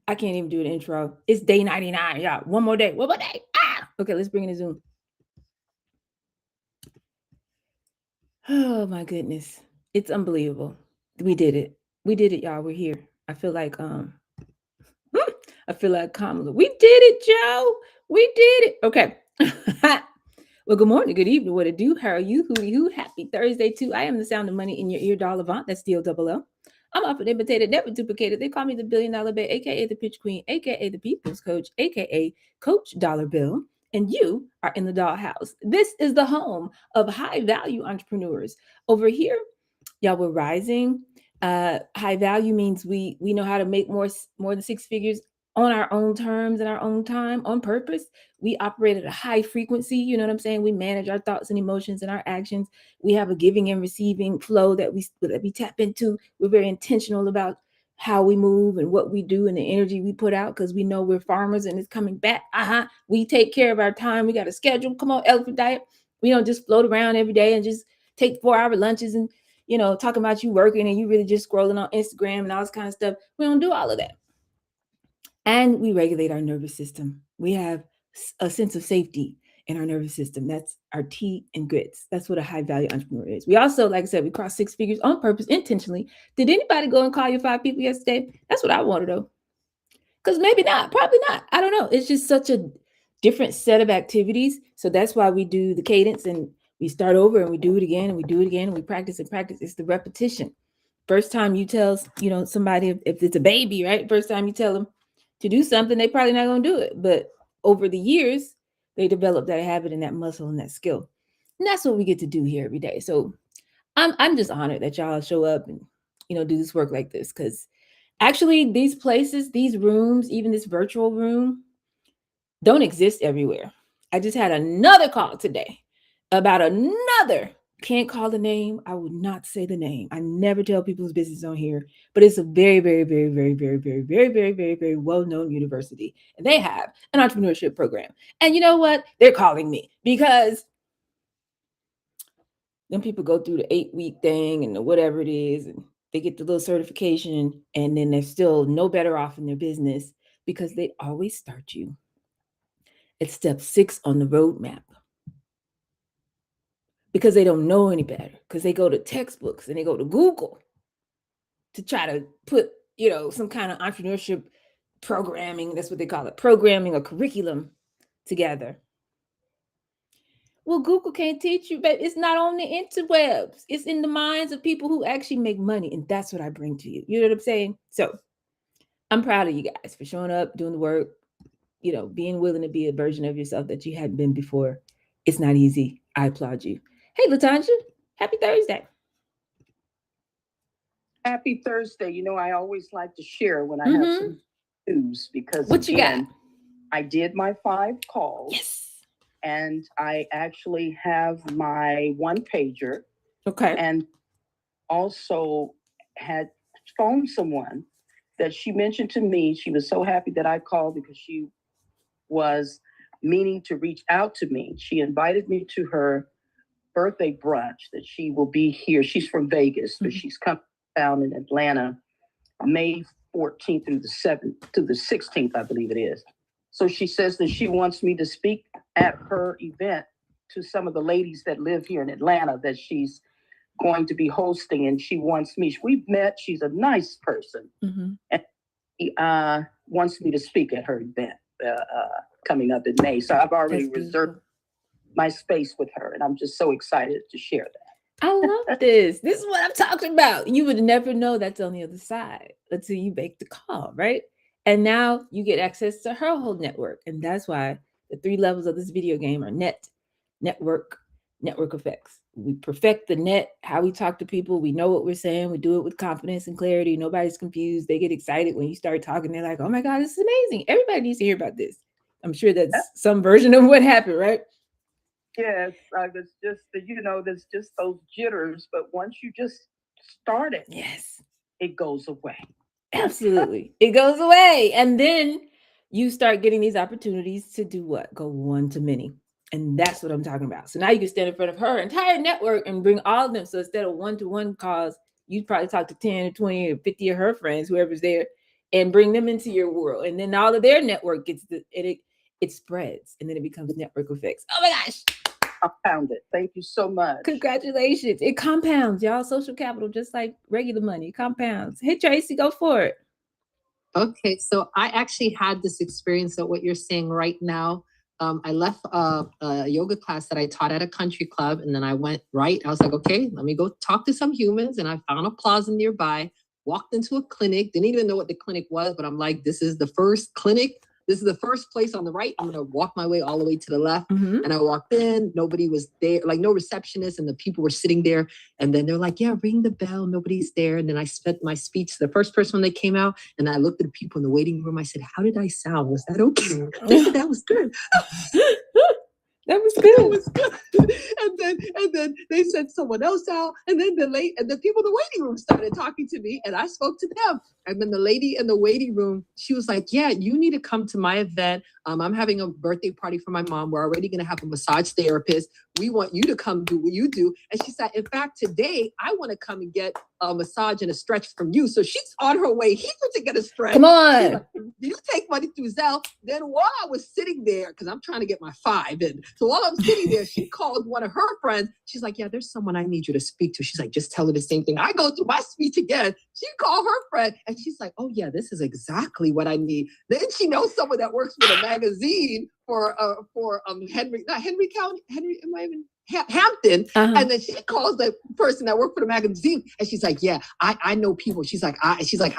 I can't even do an intro. It's day 99, y'all. One more day. One more day. Okay, let's bring in the Zoom. Oh my goodness. It's unbelievable. We did it. We did it, y'all. We're here. I feel like I feel like Kamala. We did it, Joe. We did it. Okay. Well, good morning, good evening. What to do? How are you? Who? Happy Thursday too. I am the sound of money in your ear, doll Avant. That's D-O-double-L. I'm often imitated, never duplicated. They call me the $1 billion Bay, aka the Pitch Queen, aka the People's Coach, aka Coach Dollar Bill. And you are in the dollhouse. This is the home of high value entrepreneurs. Over here, y'all, we're rising. High value means we know how to make more than six figures on our own terms and our own time on purpose. We operate at a high frequency. You know what I'm saying? We manage our thoughts and emotions and our actions. We have a giving and receiving flow that we tap into. We're very intentional about how we move and what we do and the energy we put out because we know we're farmers and it's coming back. We take care of our time. We got a schedule. Come on, elephant diet. We don't just float around every day and just take 4-hour lunches and talking about you working and you really just scrolling on Instagram and all this kind of stuff. We don't do all of that. And we regulate our nervous system. We have a sense of safety in our nervous system. That's our T and grits. That's what a high value entrepreneur is. We also, like I said, we cross six figures on purpose, intentionally. Did anybody go and call your 5 people yesterday? That's what I want to know. Because maybe not, probably not. I don't know. It's just such a different set of activities. So that's why we do the cadence and we start over and we do it again and we do it again and we practice and practice. It's the repetition. First time you tell, somebody if it's a baby, right? First time you tell them to do something, they probably not going to do it. But over the years, they develop that habit and that muscle and that skill. And that's what we get to do here every day. So I'm just honored that y'all show up and, do this work like this. Because actually, these places, these rooms, even this virtual room, don't exist everywhere. I just had another call today about another, can't call the name. I would not say the name. I never tell people's business on here, but it's a very, very, very, very, very, very, very, very, very, very well-known university. And they have an entrepreneurship program. And you know what? They're calling me because then people go through the 8-week thing and the whatever it is, and they get the little certification, and then they're still no better off in their business because they always start you at step 6 on the roadmap because they don't know any better, because they go to textbooks and they go to Google to try to put, some kind of entrepreneurship programming, that's what they call it, programming or curriculum together. Well, Google can't teach you, but it's not on the interwebs. It's in the minds of people who actually make money. And that's what I bring to you. You know what I'm saying? So I'm proud of you guys for showing up, doing the work, being willing to be a version of yourself that you hadn't been before. It's not easy. I applaud you. Hey, Latanja, happy Thursday. Happy Thursday. I always like to share when I have some news because what you got? I did my 5 calls. Yes. And I actually have my 1-pager. Okay. And also had phoned someone that she mentioned to me. She was so happy that I called because she was meaning to reach out to me. She invited me to her birthday brunch that she will be here. She's from Vegas, but she's come down in Atlanta May 14th through the 16th, I believe it is. So she says that she wants me to speak at her event to some of the ladies that live here in Atlanta that she's going to be hosting, and she wants me. We've met. She's a nice person, and she wants me to speak at her event coming up in May. So I've already reserved my space with her, and I'm just so excited to share that. I love this. This is what I'm talking about. You would never know that's on the other side until you make the call, right? And now you get access to her whole network. And that's why the 3 levels of this video game are network effects. We perfect the net, how we talk to people. We know what we're saying. We do it with confidence and clarity. Nobody's confused. They get excited when you start talking. They're like, oh my God, this is amazing. Everybody needs to hear about this. I'm sure that's some version of what happened, right? Yes, it's just, there's just those jitters. But once you just start it, yes, it goes away. Absolutely. It goes away. And then you start getting these opportunities to do what? Go one to many. And that's what I'm talking about. So now you can stand in front of her entire network and bring all of them. So instead of 1-to-1 calls, you'd probably talk to 10 or 20 or 50 of her friends, whoever's there. and bring them into your world, and then all of their network gets it spreads, and then it becomes network effects. Oh my gosh! I found it. Thank you so much. Congratulations! It compounds, y'all. Social capital, just like regular money, it compounds. Hey Tracy, go for it. Okay, so I actually had this experience of what you're saying right now. I left a yoga class that I taught at a country club, and then I went right. I was like, okay, let me go talk to some humans, and I found a plaza nearby. Walked into a clinic, didn't even know what the clinic was, but I'm like, this is the first clinic. This is the first place on the right. I'm gonna walk my way all the way to the left. Mhm. And I walked in, nobody was there, like no receptionist, and the people were sitting there. And then they're like, yeah, ring the bell, nobody's there. And then I spent my speech to the first person when they came out, and I looked at the people in the waiting room. I said, how did I sound? Was that okay? They said, that was good. That was That good. was good. And then they sent someone else out. And then the people in the waiting room started talking to me, and I spoke to them. And then the lady in the waiting room, she was like, yeah, you need to come to my event. I'm having a birthday party for my mom. We're already going to have a massage therapist. We want you to come do what you do. And she said, in fact, today I want to come and get a massage and a stretch from you. So she's on her way here to get a stretch. Come on. Like, do you take money through Zelle? Then while I was sitting there, because I'm trying to get my 5 in. So while I'm sitting there, she called one of her friends. She's like, yeah, there's someone I need you to speak to. She's like, just tell her the same thing. I go through my speech again. She called her friend, and she's like, oh yeah, this is exactly what I need. Then she knows someone that works with a magazine for Henry, not Henry County, Henry, am I even Hampton? And then she calls the person that worked for the magazine, and she's like, yeah, I know people. She's like, I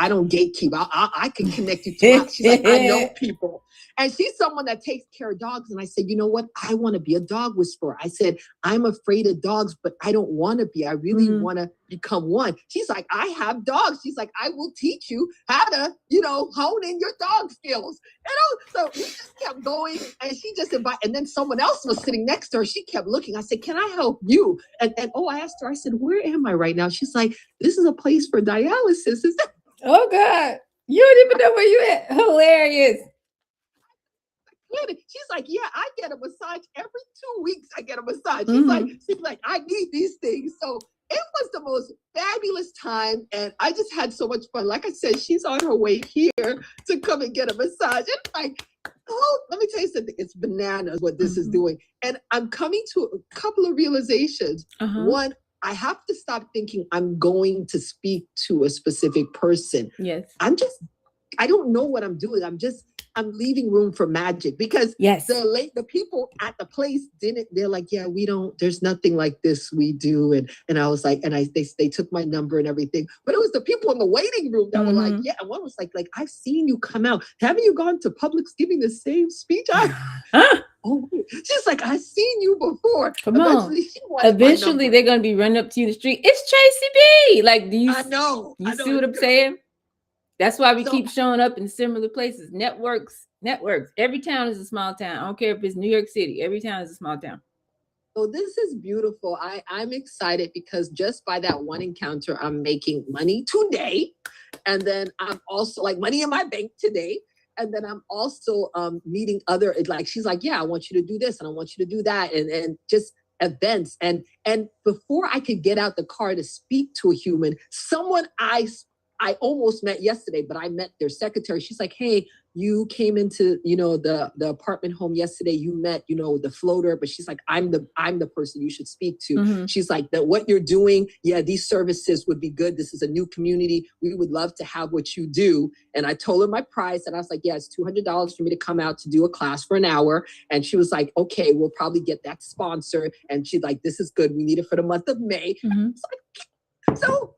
don't gatekeep. I can connect you to. She's like, I know people. And she's someone that takes care of dogs. And I said, you know what? I want to be a dog whisperer. I said, I'm afraid of dogs, but I don't want to be. I really want to become one. She's like, I have dogs. She's like, I will teach you how to, hone in your dog skills. So we just kept going, and she just invited. And then someone else was sitting next to her. She kept looking. I said, can I help you? And I asked her, I said, where am I right now? She's like, this is a place for dialysis. Oh God. You don't even know where you at. Hilarious. She's like, yeah, I get a massage every 2 weeks. I get a massage. She's like, I need these things. So it was the most fabulous time, and I just had so much fun. Like I said, she's on her way here to come and get a massage. It's like, let me tell you something. It's bananas what this is doing, and I'm coming to a couple of realizations. One, I have to stop thinking I'm going to speak to a specific person. Yes. I don't know what I'm doing. I'm leaving room for magic, because the people at the place they're like, yeah, we don't, there's nothing like this we do. And I was like, they took my number and everything, but it was the people in the waiting room that were like, yeah. And one was like, I've seen you come out. Haven't you gone to Publix giving the same speech? Oh, she's like, I've seen you before. Eventually they're going to be running up to you in the street. It's Tracy B. Like, do you, I know. You see what I'm saying? That's why we keep showing up in similar places. Networks. Every town is a small town. I don't care if it's New York City. Every town is a small town. So this is beautiful. I'm excited because just by that one encounter, I'm making money today. And then I'm also like money in my bank today. And then I'm also meeting other, like, she's like, yeah, I want you to do this and I want you to do that. And just events. And before I could get out the car to speak to a human, someone I almost met yesterday, but I met their secretary. She's like, hey, you came into, the apartment home yesterday. You met, the floater, but she's like, I'm the person you should speak to. She's like, that what you're doing, yeah, these services would be good. This is a new community. We would love to have what you do. And I told her my price, and I was like, yeah, it's $200 for me to come out to do a class for an hour. And she was like, okay, we'll probably get that sponsor. And she's like, this is good. We need it for the month of May. So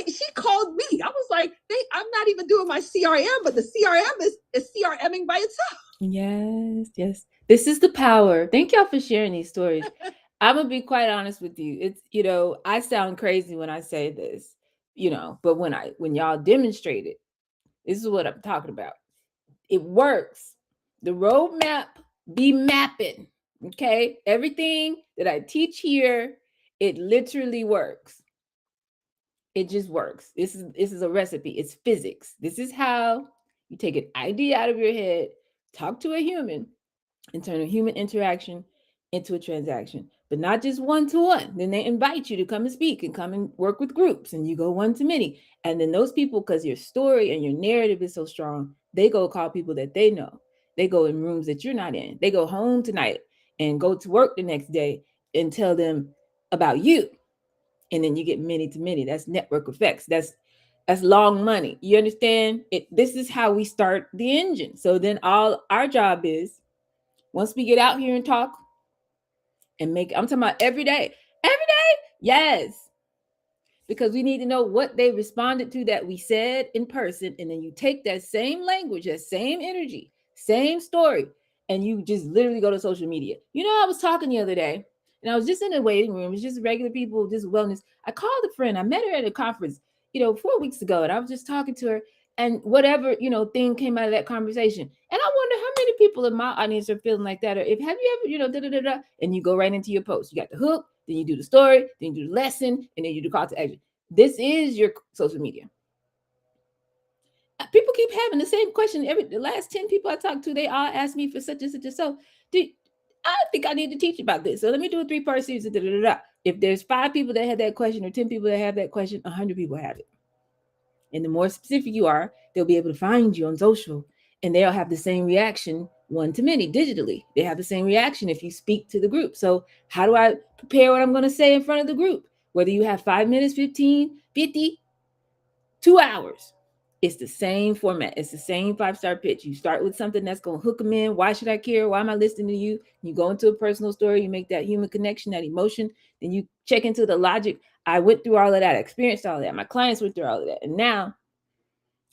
she called me. I was like, I'm not even doing my CRM, but the CRM is CRMing by itself. Yes. This is the power. Thank y'all for sharing these stories. I'm gonna be quite honest with you. It's, I sound crazy when I say this, but when y'all demonstrate it, this is what I'm talking about. It works. The roadmap be mapping. Okay. Everything that I teach here, it literally works. It just works. This is a recipe. It's physics. This is how you take an idea out of your head, talk to a human, and turn a human interaction into a transaction. but not just one to one. Then they invite you to come and speak and come and work with groups, and you go one to many. And then those people, because your story and your narrative is so strong, they go call people that they know. They go in rooms that you're not in. They go home tonight and go to work the next day and tell them about you. And then you get many to many. That's network effects. That's long money. You understand? This is how we start the engine. So then all our job is, once we get out here and talk and make, I'm talking about every day. Every day? Yes. Because we need to know what they responded to that we said in person. And then you take that same language, that same energy, same story, and you just literally go to social media. You know, I was talking the other day and I was just in a waiting room. It was just regular people, just wellness. I called a friend. I met her at a conference, 4 weeks ago, and I was just talking to her. And whatever, thing came out of that conversation. And I wonder how many people in my audience are feeling like that. Or if have you ever, da da da da, and you go right into your post. You got the hook, then you do the story, then you do the lesson, and then you do call to action. This is your social media. People keep having the same question. The last 10 people I talked to, they all ask me for such and such and so. I think I need to teach about this. So let me do a 3-part series. Da, da, da, da. If there's 5 people that had that question or 10 people that have that question, 100 people have it. And the more specific you are, they'll be able to find you on social, and they'll have the same reaction one to many digitally. They have the same reaction if you speak to the group. So how do I prepare what I'm going to say in front of the group? Whether you have 5 minutes, 15, 50, 2 hours, it's the same format. It's the same 5-star pitch. You start with something that's going to hook them in. Why should I care? Why am I listening to you? You go into a personal story. You make that human connection, that emotion. Then you check into the logic. I went through all of that. I experienced all of that. My clients went through all of that. And now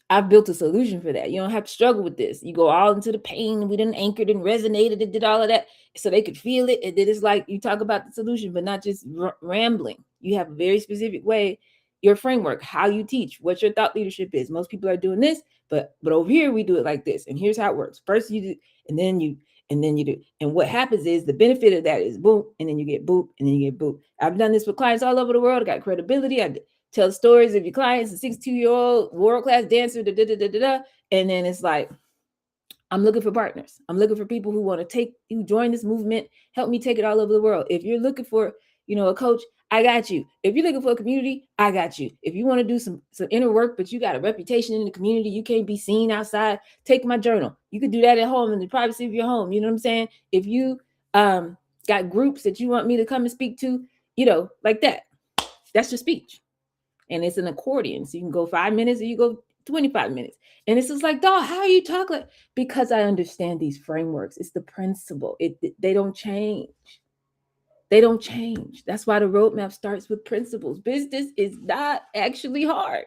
I've built a solution for that. You don't have to struggle with this. You go all into the pain. We didn't anchored and resonated and did all of that so they could feel it. And then it's like you talk about the solution, but not just rambling. You have a very specific way, your framework, how you teach, what your thought leadership is. Most people are doing this, but over here we do it like this. And here's how it works. First you do, and then you do. And what happens is the benefit of that is boop, and then you get boop, and then you get boop. I've done this with clients all over the world. I got credibility. I tell stories of your clients, a 62-year-old world-class dancer, da, da, da, da, da, and then it's like, I'm looking for partners. I'm looking for people who want to join this movement, help me take it all over the world. If you're looking for, a coach, I got you. If you're looking for a community, I got you. If you want to do some inner work, but you got a reputation in the community, you can't be seen outside, take my journal. You can do that at home in the privacy of your home. You know what I'm saying? If you got groups that you want me to come and speak to, like that, that's your speech. And it's an accordion. So you can go 5 minutes or you go 25 minutes. And it's just like, dog, how are you talking? Because I understand these frameworks. It's the principle. They don't change. They don't change. That's why the roadmap starts with principles. Business is not actually hard.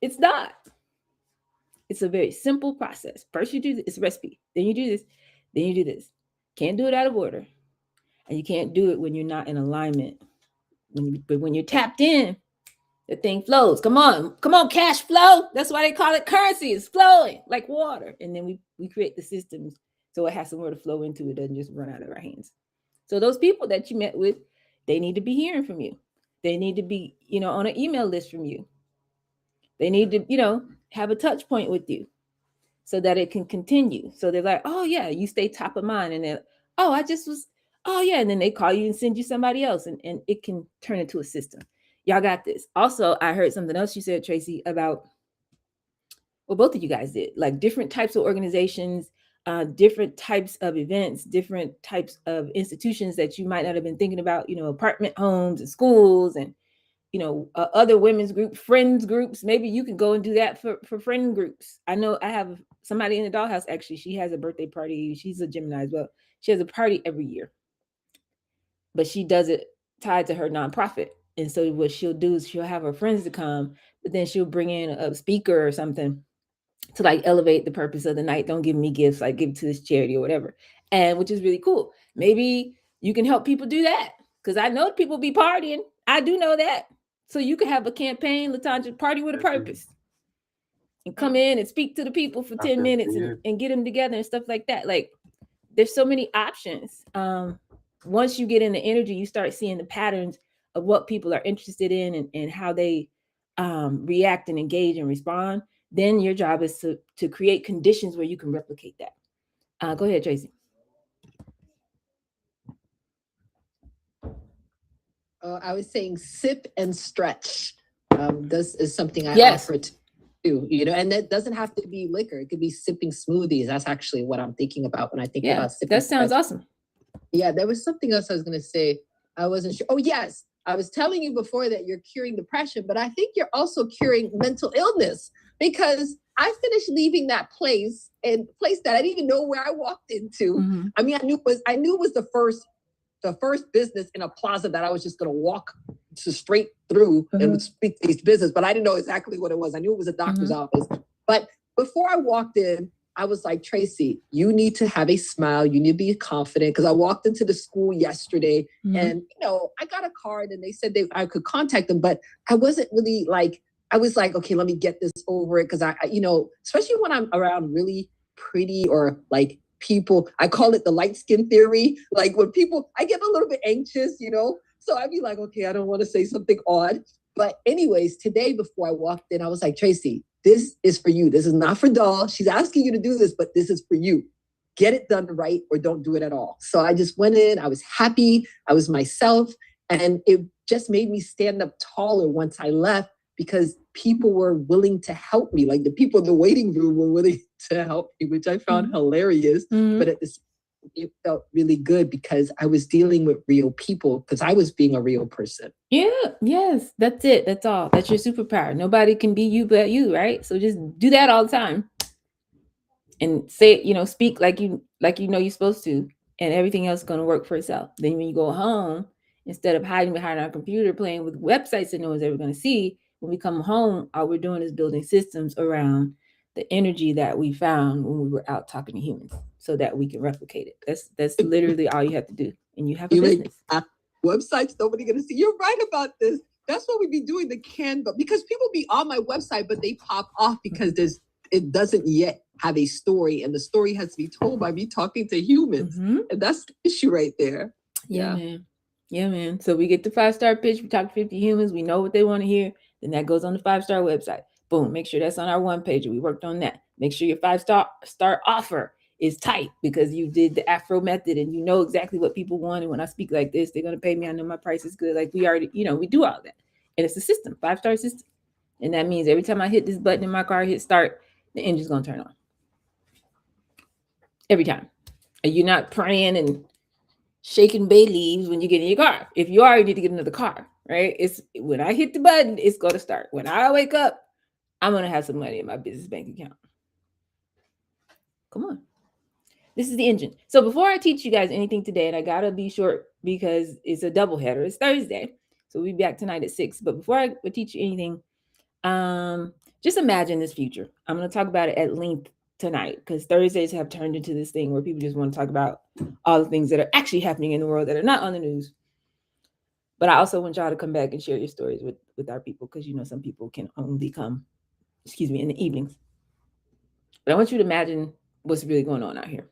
It's not. It's a very simple process. First you do this, it's a recipe. Then you do this. Then you do this. Can't do it out of order. And you can't do it when you're not in alignment. But when you're tapped in, the thing flows. Come on, cash flow. That's why they call it currency. It's flowing like water. And then we create the systems so it has somewhere to flow into. It doesn't just run out of our hands. So those people that you met with, they need to be hearing from you. They need to be, on an email list from you. They need to, have a touch point with you so that it can continue. So they're like, oh yeah, you stay top of mind. And they're, oh, oh yeah. And then they call you and send you somebody else, and it can turn into a system. Y'all got this. Also, I heard something else you said, Tracy, about, well, both of you guys did, like different types of organizations, different types of events, different types of institutions that you might not have been thinking about, apartment homes and schools and, other women's group, friends groups. Maybe you can go and do that for friend groups. I know I have somebody in the dollhouse, actually. She has a birthday party. She's a Gemini as well. She has a party every year, but she does it tied to her nonprofit. And so what she'll do is she'll have her friends to come, but then she'll bring in a speaker or something to like elevate the purpose of the night. Don't give me gifts, like give it to this charity or whatever. And which is really cool. Maybe you can help people do that, because I know people be partying. I do know that. So you can have a campaign, Latanja, party with a purpose, and come in and speak to the people for 10 minutes and get them together and stuff like that. Like, there's so many options. Once you get in the energy, you start seeing the patterns of what people are interested in and how they react and engage and respond. Then your job is to create conditions where you can replicate that. Go ahead, Tracy. I was saying sip and stretch. This is something I Yes. offer to do, you know, and that doesn't have to be liquor. It could be sipping smoothies. That's actually what I'm thinking about when I think Yeah, about sip that and sounds stretch. awesome. Yeah, there was something else I was going to say. I wasn't sure. Oh, yes. I was telling you before that you're curing depression, but I think you're also curing mental illness because I finished leaving that place and place that I didn't even know where I walked into. Mm-hmm. I mean, I knew it was the first business in a plaza that I was just going to walk to straight through and speak to these business, but I didn't know exactly what it was. I knew it was a doctor's office, but before I walked in, I was like, Tracy, you need to have a smile. You need to be confident. Because I walked into the school yesterday and, you know, I got a card and they said I could contact them, but I wasn't really like, I was like, okay, let me get this over it. Because you know, especially when I'm around really pretty or like people, I call it the light skin theory. Like when people, I get a little bit anxious, you know, so I'd be like, okay, I don't want to say something odd. But anyways, today before I walked in, I was like, Tracy, this is for you. This is not for Doll. She's asking you to do this, but this is for you. Get it done right or don't do it at all. So I just went in. I was happy. I was myself. And it just made me stand up taller once I left because people were willing to help me. Like the people in the waiting room were willing to help me, which I found hilarious. But at the same time, it felt really good because I was dealing with real people because I was being a real person. Yeah, yes, that's it. That's all. That's your superpower. Nobody can be you but you, right? So just do that all the time and say, you know, speak like you know you're supposed to, and everything else is gonna work for itself. Then when you go home, instead of hiding behind our computer playing with websites that no one's ever gonna see, when we come home, all we're doing is building systems around the energy that we found when we were out talking to humans so that we can replicate it. That's literally all you have to do. And you have a business. Websites, nobody gonna see. You're right about this. That's what we be doing, the Canva, because people be on my website, but they pop off because it doesn't yet have a story, and the story has to be told by me talking to humans. And that's the issue right there. Yeah, man. Yeah, man. So we get the 5-star pitch, we talk to 50 humans, we know what they want to hear, then that goes on the 5-star website. Boom, make sure that's on our one page. We worked on that. Make sure your 5-star offer is tight because you did the Afro method and you know exactly what people want. And when I speak like this, they're gonna pay me. I know my price is good. Like we already, you know, we do all that. And it's a system, 5-star system. And that means every time I hit this button in my car, hit start, the engine's gonna turn on. Every time. And you're not praying and shaking bay leaves when you get in your car. If you already need to get another car, right? It's when I hit the button, it's going to start. When I wake up, I'm going to have some money in my business bank account. Come on. This is the engine. So before I teach you guys anything today, and I got to be short because it's a double header. It's Thursday. So we'll be back tonight at 6. But before I teach you anything, just imagine this future. I'm going to talk about it at length tonight because Thursdays have turned into this thing where people just want to talk about all the things that are actually happening in the world that are not on the news. But I also want y'all to come back and share your stories with our people because you know some people can only come, in the evenings. But I want you to imagine what's really going on out here.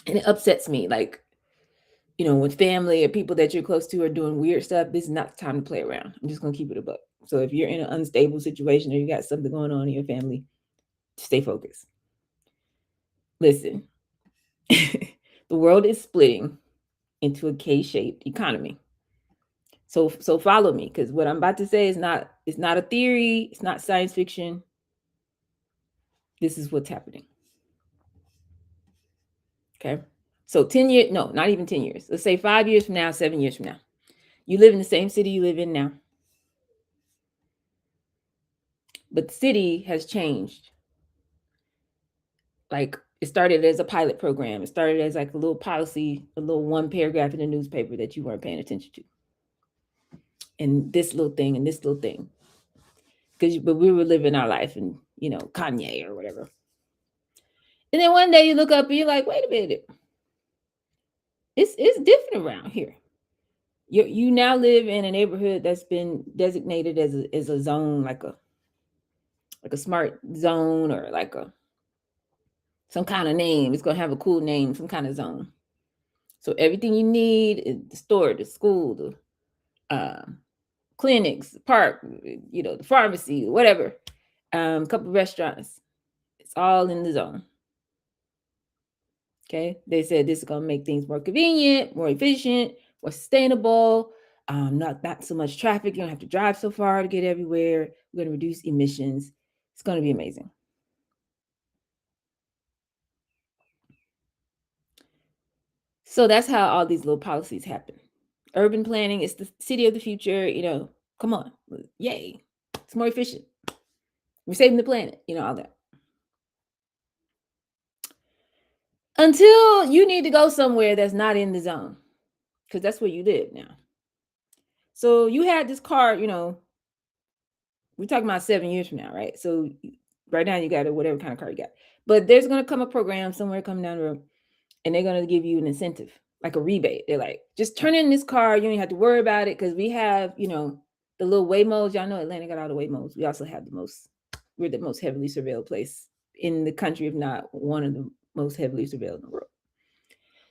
And it upsets me, like, you know, with family or people that you're close to are doing weird stuff, this is not the time to play around. I'm just gonna keep it a buck. So if you're in an unstable situation or you got something going on in your family, stay focused. Listen, the world is splitting into a K-shaped economy. So follow me, because what I'm about to say is it's not a theory, it's not science fiction. This is what's happening. Okay. So 10 years, no, not even 10 years. Let's say 5 years from now, 7 years from now. You live in the same city you live in now. But the city has changed. Like it started as a pilot program. It started as like a little policy, a little one paragraph in the newspaper that you weren't paying attention to. And this little thing and this little thing. But we were living our life and, you know, Kanye or whatever. And then one day you look up and you're like, wait a minute. It's different around here. You now live in a neighborhood that's been designated as a zone, like a smart zone or like some kind of name. It's gonna have a cool name, some kind of zone. So everything you need is the store, the school, the clinics, the park, you know, the pharmacy, whatever. Couple of restaurants. It's all in the zone. Okay, they said this is gonna make things more convenient, more efficient, more sustainable. not so much traffic. You don't have to drive so far to get everywhere. We're going to reduce emissions. It's going to be amazing. So that's how all these little policies happen. Urban planning is the city of the future. Come on, yay! It's more efficient. We're saving the planet. All that. Until you need to go somewhere that's not in the zone, because that's where you live now. So you had this car, we're talking about 7 years from now, right? So right now you got whatever kind of car you got. But there's going to come a program somewhere coming down the road, and they're going to give you an incentive, like a rebate. They're like, just turn in this car. You don't have to worry about it because we have, the little Waymos. Y'all know Atlanta got all the Waymos. We also have we're the most heavily surveilled place in the country, if not one of the most heavily surveilled in the world.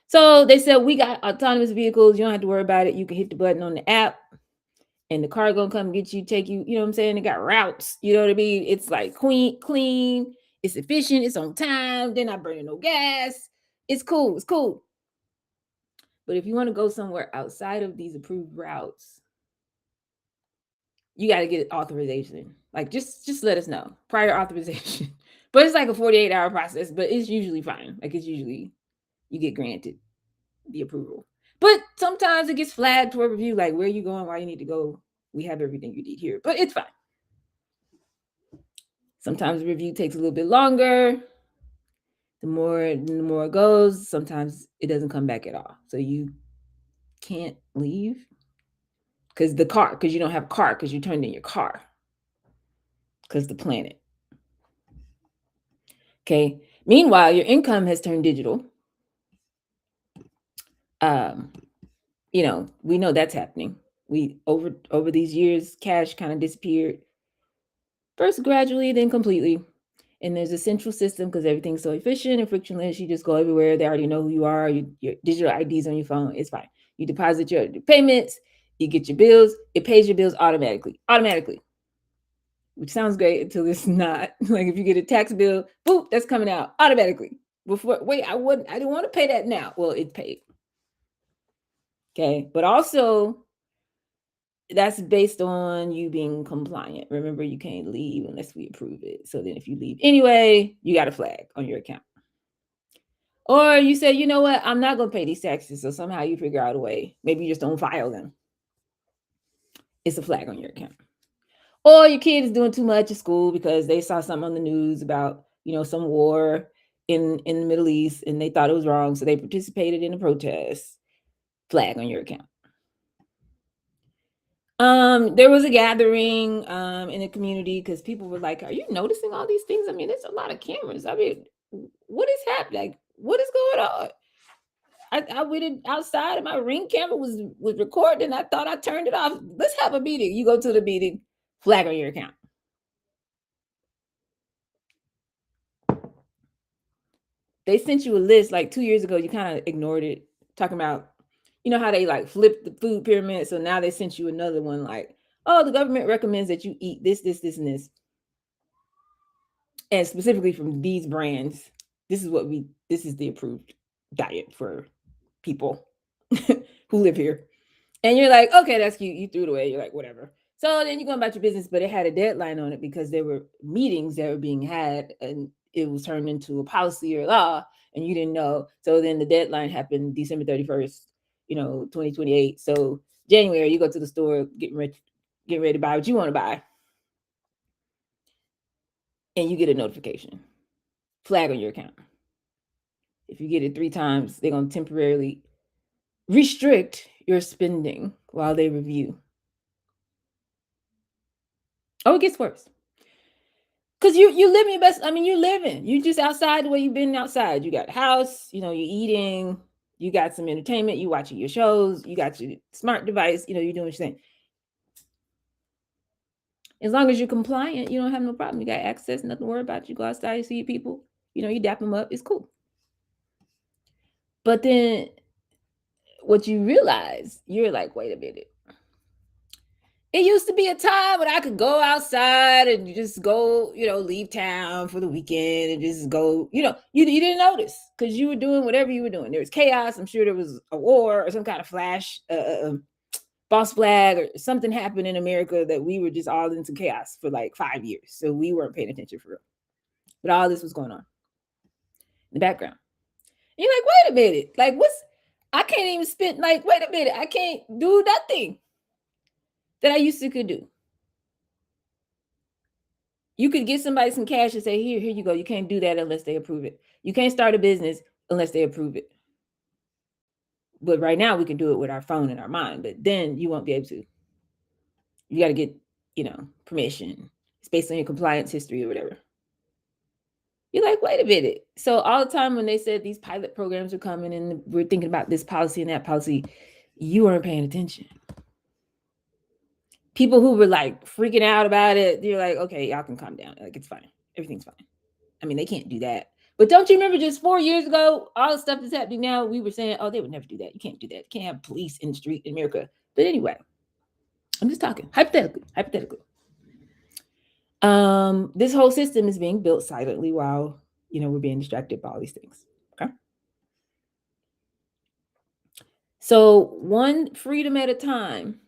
So they said, we got autonomous vehicles. You don't have to worry about it. You can hit the button on the app and the car gonna come get you, take you, you know what I'm saying? It got routes, you know what I mean? It's like clean, it's efficient, it's on time, they're not burning no gas. It's cool. But if you want to go somewhere outside of these approved routes, you got to get authorization. Like just let us know. Prior authorization. But it's like a 48-hour process, but it's usually fine. Like it's usually you get granted the approval. But sometimes it gets flagged for review, like where you going, why you need to go. We have everything you need here, but it's fine. Sometimes the review takes a little bit longer. The more it goes, sometimes it doesn't come back at all. So you can't leave because you don't have a car because you turned in your car because the planet. Okay. Meanwhile, your income has turned digital. We know that's happening. We over these years, cash kind of disappeared. First gradually, then completely. And there's a central system because everything's so efficient and frictionless. You just go everywhere. They already know who you are. Your digital IDs on your phone. It's fine. You deposit your payments. You get your bills. It pays your bills automatically. Which sounds great until it's not. Like if you get a tax bill, boop, that's coming out automatically. Before, wait, I didn't want to pay that now. Well, it's paid. Okay. But also, that's based on you being compliant. Remember, you can't leave unless we approve it. So then if you leave anyway, you got a flag on your account. Or you say, you know what, I'm not going to pay these taxes. So somehow you figure out a way. Maybe you just don't file them. It's a flag on your account. Or your kid is doing too much at school because they saw something on the news about, some war in the Middle East and they thought it was wrong. So they participated in a protest. Flag on your account. There was a gathering in the community because people were like, are you noticing all these things? I mean, there's a lot of cameras. I mean, what is happening? Like, what is going on? I went outside and my Ring camera was recording and I thought I turned it off. Let's have a meeting. You go to the meeting, flag on your account. They sent you a list like 2 years ago. You kind of ignored it, talking about, how they like flipped the food pyramid. So now they sent you another one like, oh, the government recommends that you eat this, and this. And specifically from these brands, this is the approved diet for people who live here. And you're like, okay, that's cute. You threw it away. You're like, whatever. So then you go about your business, but it had a deadline on it because there were meetings that were being had and it was turned into a policy or law and you didn't know. So then the deadline happened December 31st, 2028. So January, you go to the store, getting ready to buy what you want to buy. And you get a notification. Flag on your account. If you get it 3 times, they're going to temporarily restrict your spending while they review. Oh, it gets worse. Because you living your best. I mean, you're living. You're just outside the way you've been outside. You got a house, you're eating, you got some entertainment, you watching your shows, you got your smart device, you're doing your thing. As long as you're compliant, you don't have no problem. You got access, nothing to worry about. You go outside, you see your people, you dap them up. It's cool. But then what you realize, you're like, wait a minute. It used to be a time when I could go outside and just go, leave town for the weekend and just go, you didn't notice because you were doing whatever you were doing. There was chaos. I'm sure there was a war or some kind of flash false flag or something happened in America that we were just all into chaos for like 5 years. So we weren't paying attention for real. But all this was going on in the background. And you're like, wait a minute. Like, I can't even spend, like, wait a minute. I can't do nothing that I used to could do. You could get somebody some cash and say, here you go. You can't do that unless they approve it. You can't start a business unless they approve it. But right now we can do it with our phone and our mind, but then you won't be able to. You got to get, permission. It's based on your compliance history or whatever. You're like, wait a minute. So all the time when they said these pilot programs are coming and we're thinking about this policy and that policy, you weren't paying attention. People who were like freaking out about it, you're like, okay, y'all can calm down. Like, it's fine. Everything's fine. I mean, they can't do that. But don't you remember just 4 years ago, all the stuff that's happening now, we were saying, oh, they would never do that. You can't do that. You can't have police in the street in America. But anyway, I'm just talking hypothetically. This whole system is being built silently while, we're being distracted by all these things. Okay. So one freedom at a time,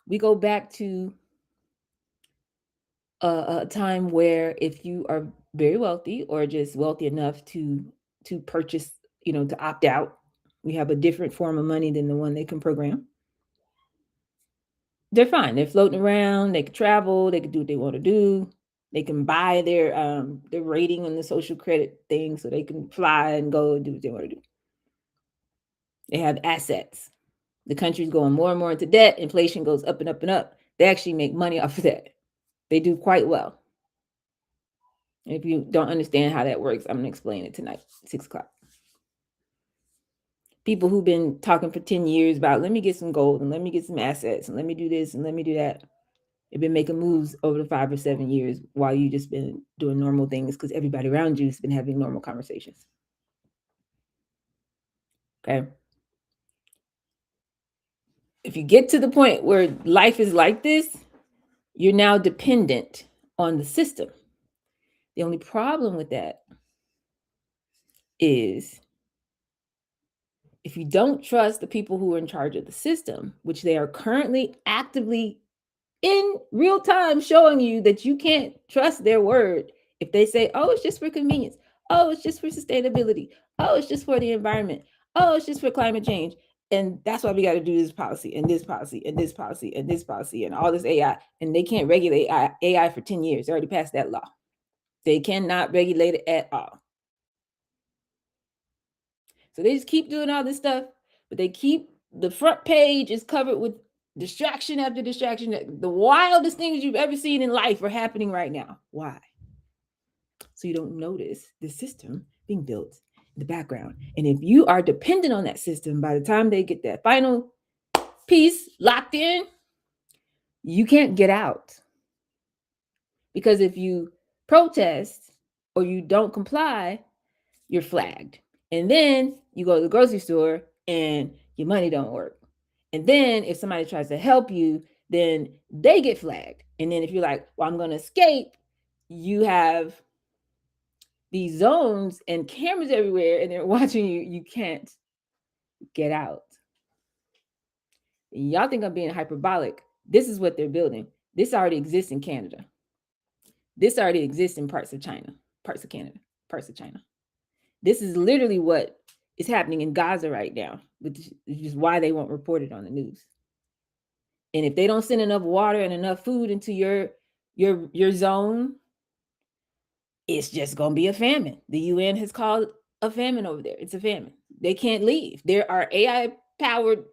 we go back to a time where if you are very wealthy or just wealthy enough to purchase, to opt out, we have a different form of money than the one they can program. They're fine. They're floating around. They can travel. They can do what they want to do. They can buy their rating on the social credit thing so they can fly and go and do what they want to do. They have assets. The country's going more and more into debt. Inflation goes up and up and up. They actually make money off of that. They do quite well. And if you don't understand how that works, I'm going to explain it tonight, 6 o'clock. People who've been talking for 10 years about, let me get some gold and let me get some assets and let me do this and let me do that. They've been making moves over the 5 or 7 years while you just been doing normal things because everybody around you has been having normal conversations. Okay. If you get to the point where life is like this, you're now dependent on the system. The only problem with that is if you don't trust the people who are in charge of the system, which they are currently actively in real time showing you that you can't trust their word. If they say, oh, it's just for convenience. Oh, it's just for sustainability. Oh, it's just for the environment. Oh, it's just for climate change. And that's why we got to do this policy and this policy and this policy and this policy and all this AI. And they can't regulate AI for 10 years. They already passed that law. They cannot regulate it at all. So they just keep doing all this stuff, but they keep the front page is covered with distraction after distraction. The wildest things you've ever seen in life are happening right now. Why? So you don't notice the system being built in the background. And if you are dependent on that system, by the time they get that final piece locked in, you can't get out. Because if you protest or you don't comply, you're flagged. And then you go to the grocery store and your money don't work. And then if somebody tries to help you, then they get flagged. And then if you're like, well, I'm going to escape, you have these zones and cameras everywhere and they're watching you. You can't get out. Y'all think I'm being hyperbolic. This is what they're building. This already exists in Canada. This already exists in parts of China, parts of Canada, parts of China. This is literally what is happening in Gaza right now, which is why they won't report it on the news. And if they don't send enough water and enough food into your zone, it's just going to be a famine. The UN has called a famine over there. It's a famine. They can't leave. There are AI-powered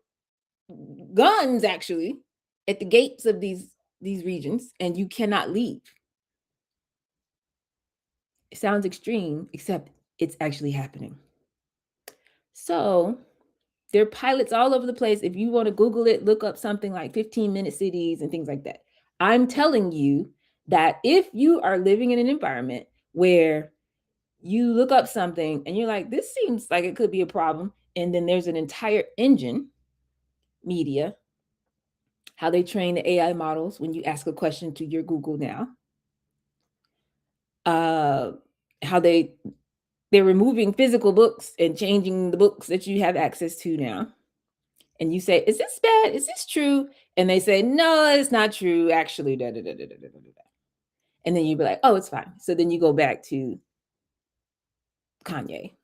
guns, actually, at the gates of these regions, and you cannot leave. It sounds extreme, except it's actually happening. So there are pilots all over the place. If you want to Google it, look up something like 15-minute cities and things like that. I'm telling you that if you are living in an environment where you look up something and you're like, this seems like it could be a problem, and then there's an entire engine, media, how they train the AI models when you ask a question to your Google now, how they're removing physical books and changing the books that you have access to now. And you say, is this bad? Is this true? And they say, no, it's not true. Actually, da, da, da, da, da, da, da. And then you be like, oh, it's fine. So then you go back to Kanye.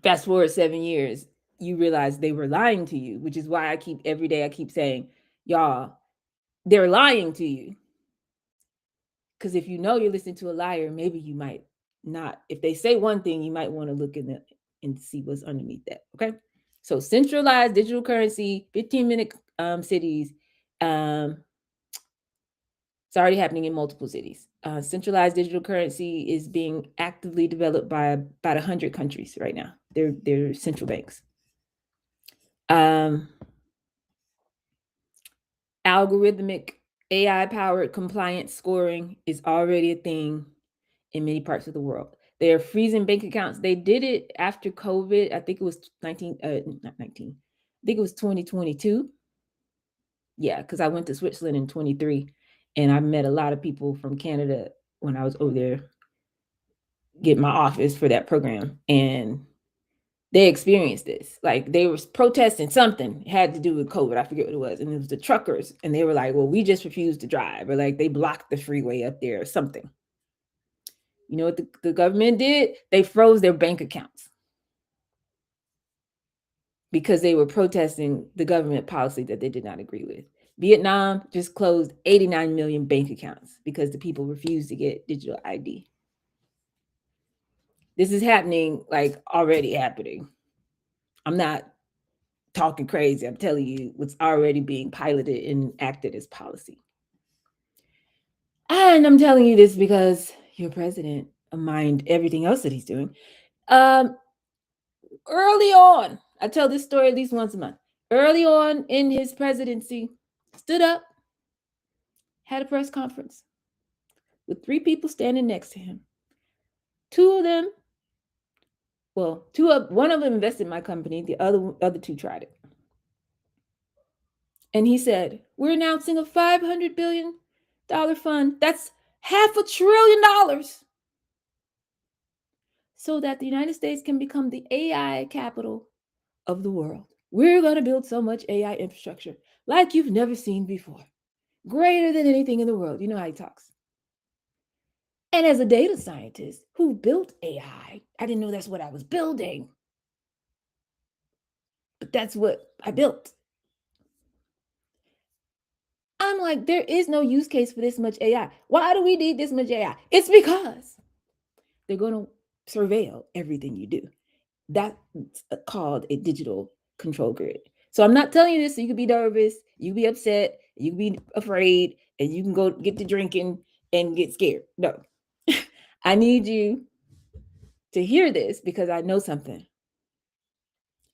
Fast forward 7 years, you realize they were lying to you, which is why I keep every day I keep saying, y'all, they're lying to you. Because if you know you're listening to a liar, maybe you might not. If they say one thing, you might want to look in and see what's underneath that. Okay. So centralized digital currency, 15-minute cities. It's already happening in multiple cities. Centralized digital currency is being actively developed by about 100 countries right now. They're central banks. Algorithmic AI-powered compliance scoring is already a thing in many parts of the world. They are freezing bank accounts. They did it after COVID. I think it was not 19. I think it was 2022. Yeah, because I went to Switzerland in 23, and I met a lot of people from Canada when I was over there getting my office for that program, and they experienced this. Like they were protesting something had to do with COVID. I forget what it was, and it was the truckers, and they were like, "Well, we just refused to drive," or like they blocked the freeway up there or something. You know what the government did? They froze their bank accounts because they were protesting the government policy that they did not agree with. Vietnam just closed 89 million bank accounts because the people refused to get digital ID. This is happening, like already happening. I'm not talking crazy. I'm telling you what's already being piloted and acted as policy. And I'm telling you this because your president, mind everything else that he's doing. Early on, I tell this story at least once a month. Early on in his presidency, stood up, had a press conference with 3 people standing next to him. 2 of them, one of them invested in my company, the other 2 tried it. And he said, we're announcing a $500 billion fund. That's $500 billion. So that the United States can become the AI capital of the world. We're going to build so much AI infrastructure like you've never seen before. Greater than anything in the world. You know how he talks. And as a data scientist who built AI, I didn't know that's what I was building. But that's what I built. I'm like, there is no use case for this much AI. Why do we need this much AI? It's because they're going to surveil everything you do. That's called a digital control grid. So I'm not telling you this so you can be nervous, you can be upset, you can be afraid, and you can go get to drinking and get scared. No. I need you to hear this because I know something.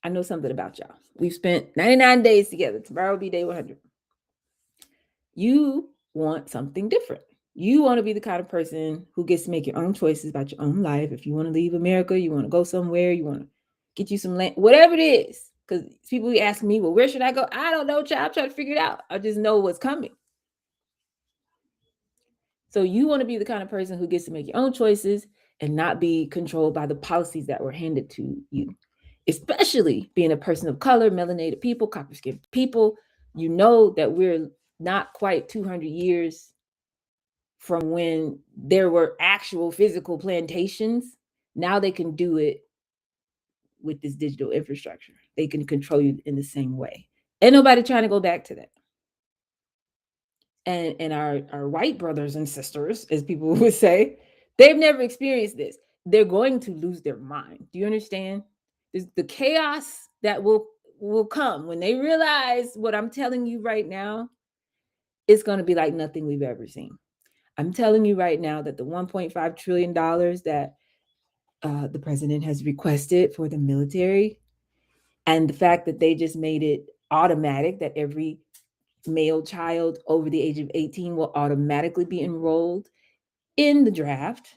I know something about y'all. We've spent 99 days together. Tomorrow will be day 100. You want something different. You want to be the kind of person who gets to make your own choices about your own life. If you want to leave America, you want to go somewhere, you want to get you some land, whatever it is. Because people ask me, well, where should I go? I don't know, child. I'm trying to figure it out. I just know what's coming. So you want to be the kind of person who gets to make your own choices and not be controlled by the policies that were handed to you. Especially being a person of color, melanated people, copper-skinned people. You know that we're not quite 200 years from when there were actual physical plantations. Now they can do it with this digital infrastructure. They can control you in the same way. Ain't nobody trying to go back to that. And our white brothers and sisters, as people would say, they've never experienced this. They're going to lose their mind. Do you understand? The chaos that will come when they realize what I'm telling you right now. It's going to be like nothing we've ever seen. I'm telling you right now that the $1.5 trillion that the president has requested for the military, and the fact that they just made it automatic that every male child over the age of 18 will automatically be enrolled in the draft.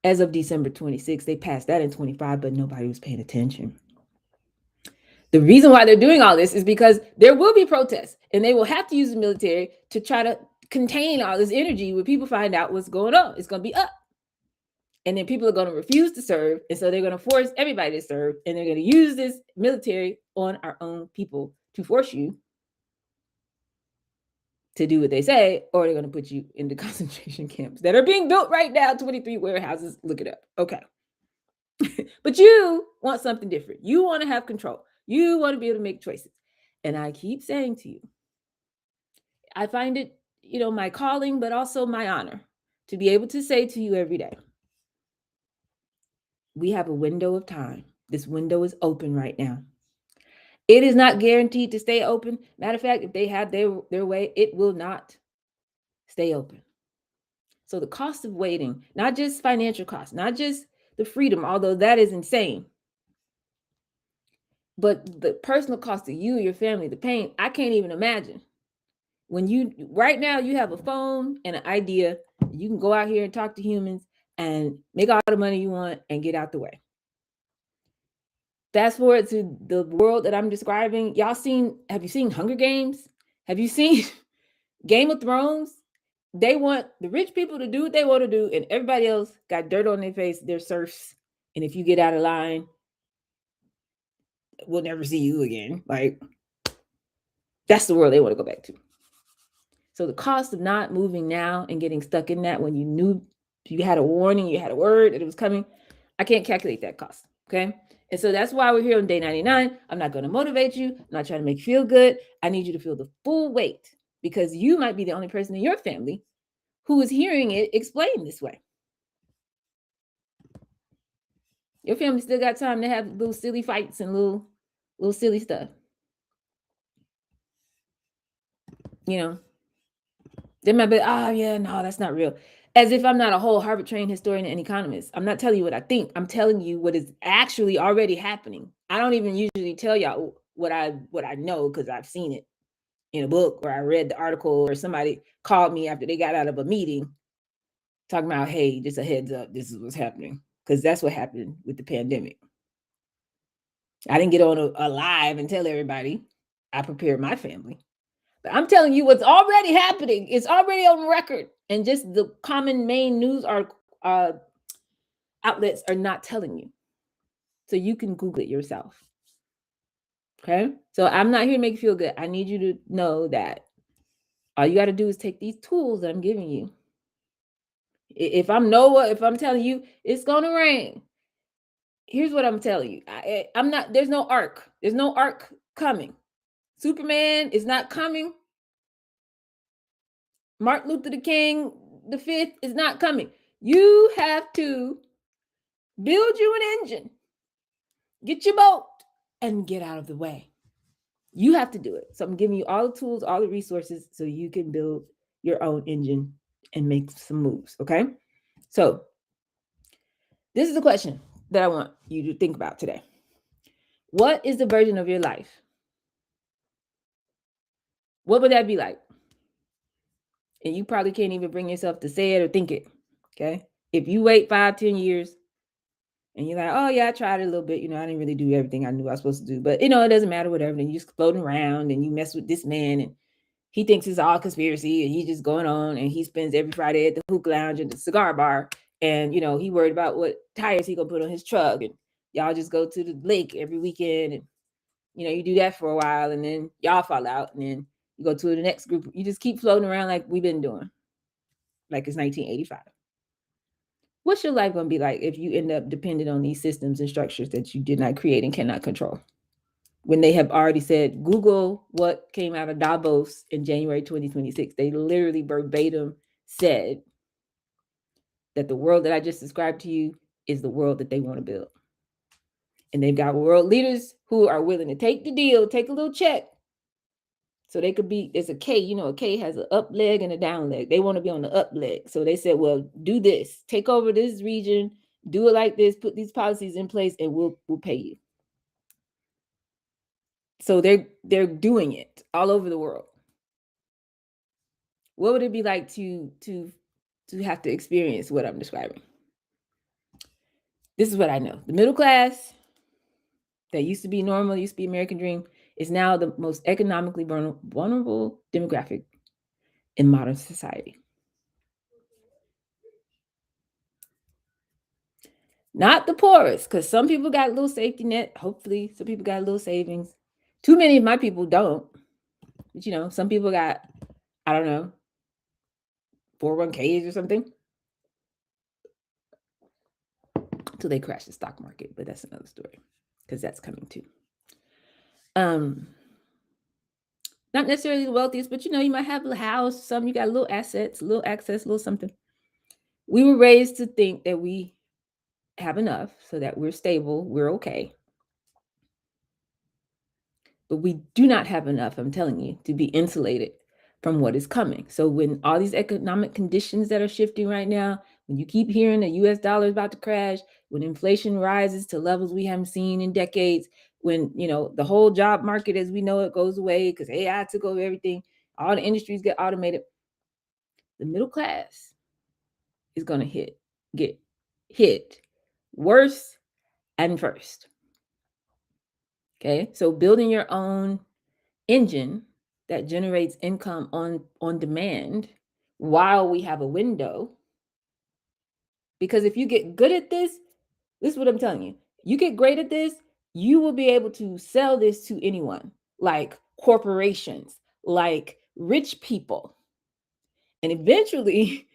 As of December 26th, they passed that in 25, but nobody was paying attention. The reason why they're doing all this is because there will be protests, and they will have to use the military to try to contain all this energy when people find out what's going on. It's going to be up. And then people are going to refuse to serve. And so they're going to force everybody to serve. And they're going to use this military on our own people to force you to do what they say, or they're going to put you into concentration camps that are being built right now, 23 warehouses. Look it up. Okay. But you want something different. You want to have control. You want to be able to make choices. And I keep saying to you, I find it, my calling, but also my honor to be able to say to you every day, we have a window of time. This window is open right now. It is not guaranteed to stay open. Matter of fact, if they have their way, it will not stay open. So the cost of waiting, not just financial cost, not just the freedom, although that is insane, but the personal cost to you, your family, the pain, I can't even imagine. When right now you have a phone and an idea, you can go out here and talk to humans and make all the money you want and get out the way. Fast forward to the world that I'm describing. Have you seen Hunger Games? Have you seen Game of Thrones? They want the rich people to do what they want to do, and everybody else got dirt on their face. They're serfs. And if you get out of line, we'll never see you again. Like, that's the world they want to go back to. So the cost of not moving now and getting stuck in that when you knew you had a warning, you had a word that it was coming, I can't calculate that cost. Okay. And so that's why we're here on day 99. I'm not going to motivate you. I'm not trying to make you feel good. I need you to feel the full weight, because you might be the only person in your family who is hearing it explained this way. Your family still got time to have little silly fights and little silly stuff. They might be, yeah, no, that's not real. As if I'm not a whole Harvard trained historian and economist. I'm not telling you what I think. I'm telling you what is actually already happening. I don't even usually tell y'all what I know, because I've seen it in a book, or I read the article, or somebody called me after they got out of a meeting talking about, hey, just a heads up, this is what's happening. Because that's what happened with the pandemic. I didn't get on a live and tell everybody. I prepared my family. But I'm telling you what's already happening. It's already on record. And just the common main news outlets are not telling you. So you can Google it yourself. Okay? So I'm not here to make you feel good. I need you to know that all you got to do is take these tools that I'm giving you. If I'm Noah, if I'm telling you it's going to rain, here's what I'm telling you. There's no ark. There's no ark coming. Superman is not coming. Martin Luther King V is not coming. You have to build you an engine, get your boat, and get out of the way. You have to do it. So I'm giving you all the tools, all the resources, so you can build your own engine and make some moves. Okay. So this is the question that I want you to think about today. What is the version of your life? What would that be like? And you probably can't even bring yourself to say it or think it. Okay. If you wait 5-10 years and you're like, oh yeah, I tried it a little bit, I didn't really do everything I knew I was supposed to do, but it doesn't matter, whatever. Then you just floating around and you mess with this man and he thinks it's all conspiracy and he's just going on, and he spends every Friday at the hookah lounge and the cigar bar, and he worried about what tires he gonna put on his truck, and y'all just go to the lake every weekend, and you do that for a while, and then y'all fall out, and then you go to the next group. You just keep floating around like we've been doing, like it's 1985. What's your life going to be like if you end up dependent on these systems and structures that you did not create and cannot control? When they have already said, Google what came out of Davos in January 2026. They literally verbatim said that the world that I just described to you is the world that they want to build. And they've got world leaders who are willing to take the deal, take a little check. So they could be, there's a K, a K has an up leg and a down leg. They want to be on the up leg. So they said, well, do this, take over this region, do it like this, put these policies in place, and we'll pay you. So they're doing it all over the world. What would it be like to have to experience what I'm describing? This is what I know. The middle class that used to be normal, used to be American dream, is now the most economically vulnerable demographic in modern society. Not the poorest, because some people got a little safety net. Hopefully, some people got a little savings. Too many of my people don't. But some people got, I don't know, 401ks or something. Until they crash the stock market, but that's another story, because that's coming too. Not necessarily the wealthiest, but you might have a house, some you got little assets, little access, little something. We were raised to think that we have enough so that we're stable, we're okay. But we do not have enough, I'm telling you, to be insulated from what is coming. So when all these economic conditions that are shifting right now, when you keep hearing the US dollar is about to crash, when inflation rises to levels we haven't seen in decades, when the whole job market as we know it goes away because AI took over everything, all the industries get automated, the middle class is going to get hit worse and first. Okay, so building your own engine that generates income on demand while we have a window. Because if you get good at this is what I'm telling you. You get great at this, you will be able to sell this to anyone, like corporations, like rich people. And eventually,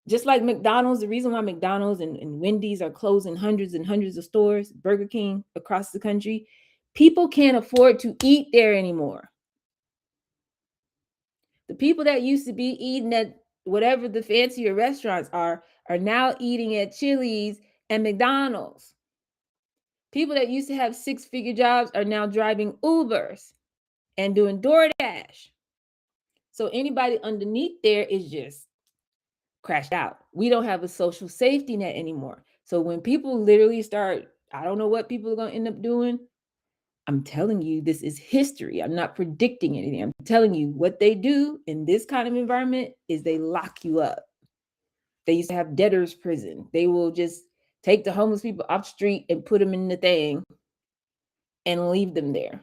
just like McDonald's, the reason why McDonald's and Wendy's are closing hundreds and hundreds of stores, Burger King across the country, people can't afford to eat there anymore. The people that used to be eating at whatever the fancier restaurants are now eating at Chili's and McDonald's. People that used to have six-figure jobs are now driving Ubers and doing DoorDash. So anybody underneath there is just crashed out. We don't have a social safety net anymore. So when people literally start, I don't know what people are going to end up doing. I'm telling you, this is history. I'm not predicting anything. I'm telling you what they do in this kind of environment is they lock you up. They used to have debtors prison. They will just take the homeless people off the street and put them in the thing and leave them there.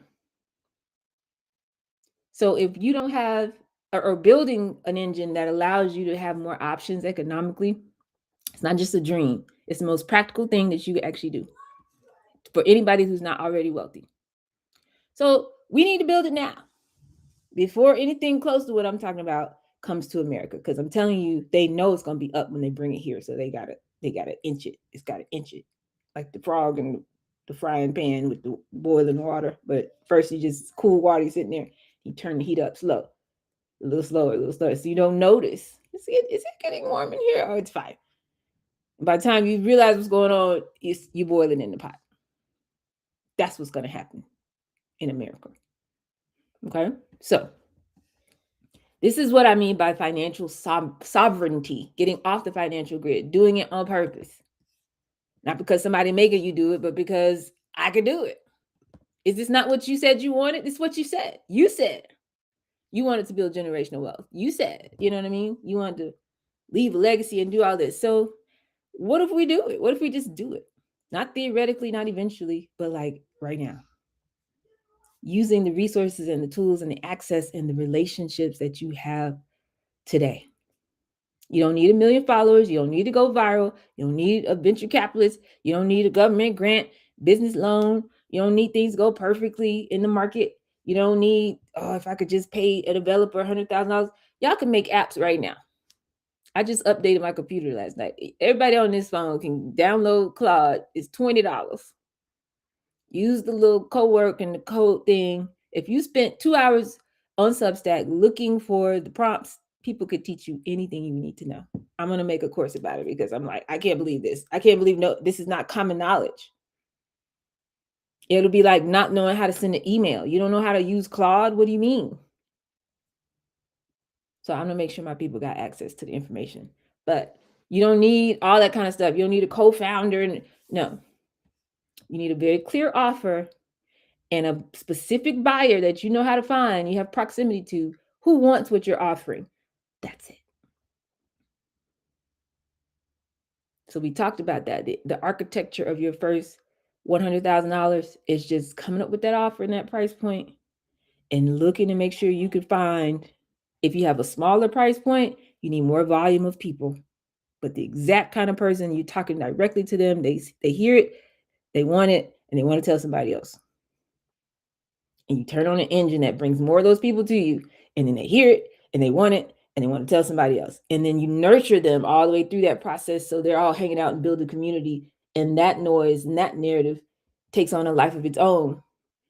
So if you don't have or building an engine that allows you to have more options economically, it's not just a dream. It's the most practical thing that you actually do for anybody who's not already wealthy. So we need to build it now before anything close to what I'm talking about comes to America. Because I'm telling you, they know it's gonna be up when they bring it here. So they gotta inch it. It's gotta inch it. Like the frog in the frying pan with the boiling water. But first you just cool water, you're sitting there, you turn the heat up slow. A little slower, so you don't notice. Is it getting warm in here? Oh, it's fine. By the time you realize what's going on, you're boiling in the pot. That's what's going to happen in America. Okay, so this is what I mean by financial sovereignty, getting off the financial grid, doing it on purpose. Not because somebody making you do it, but because I could do it. Is this not what you said you wanted? It's what you said. You said you wanted to build generational wealth. You said, you know what I mean? You wanted to leave a legacy and do all this. So what if we do it? What if we just do it? Not theoretically, not eventually, but like right now. Using the resources and the tools and the access and the relationships that you have today. You don't need a million followers. You don't need to go viral. You don't need a venture capitalist. You don't need a government grant, business loan. You don't need things to go perfectly in the market. You don't need, if I could just pay a developer $100,000. Y'all can make apps right now. I just updated my computer last night. Everybody on this phone can download Claude. It's $20. Use the little co-work and the code thing. If you spent 2 hours on Substack looking for the prompts, people could teach you anything you need to know. I'm going to make a course about it because I'm like, I can't believe this. I can't believe this is not common knowledge. It'll be like not knowing how to send an email. You don't know how to use Claude? What do you mean? So I'm going to make sure my people got access to the information. But you don't need all that kind of stuff. You don't need a co-founder. No. You need a very clear offer and a specific buyer that you know how to find, you have proximity to, who wants what you're offering. That's it. So we talked about that. The architecture of your first $100,000 is just coming up with that offer and that price point and looking to make sure you can find, if you have a smaller price point, you need more volume of people. but the exact kind of person you're talking directly to them, they hear it, they want it, and they want to tell somebody else. And you turn on an engine that brings more of those people to you, and then they hear it and they want it and they want to tell somebody else. And then you nurture them all the way through that process so they're all hanging out and build a community, and that noise and that narrative takes on a life of its own.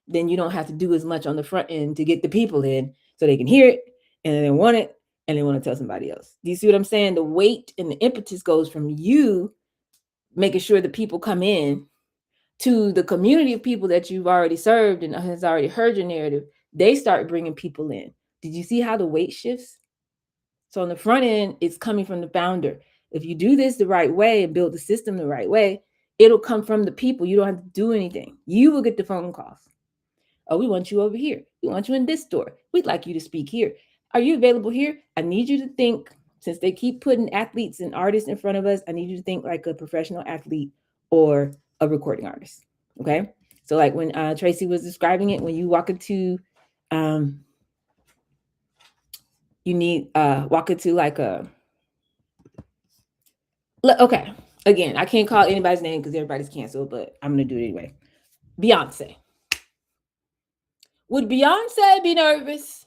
Then you don't have to do as much on the front end to get the people in so they can hear it and then they want it and they want to tell somebody else. Do you see what I'm saying? The weight and the impetus goes from you making sure the people come in to the community of people that you've already served and has already heard your narrative. They start bringing people in. Did you see how the weight shifts? So on the front end, it's coming from the founder. If you do this the right way and build the system the right way, it'll come from the people. You don't have to do anything. You will get the phone calls. Oh, we want you over here. We want you in this store. We'd like you to speak here. Are you available here? I need you to think, since they keep putting athletes and artists in front of us, I need you to think like a professional athlete or a recording artist. Okay. So like when Tracy was describing it, when you walk into, you need walk into like a, okay. Again, I can't call anybody's name because everybody's canceled, but I'm going to do it anyway. Beyonce. Would Beyonce be nervous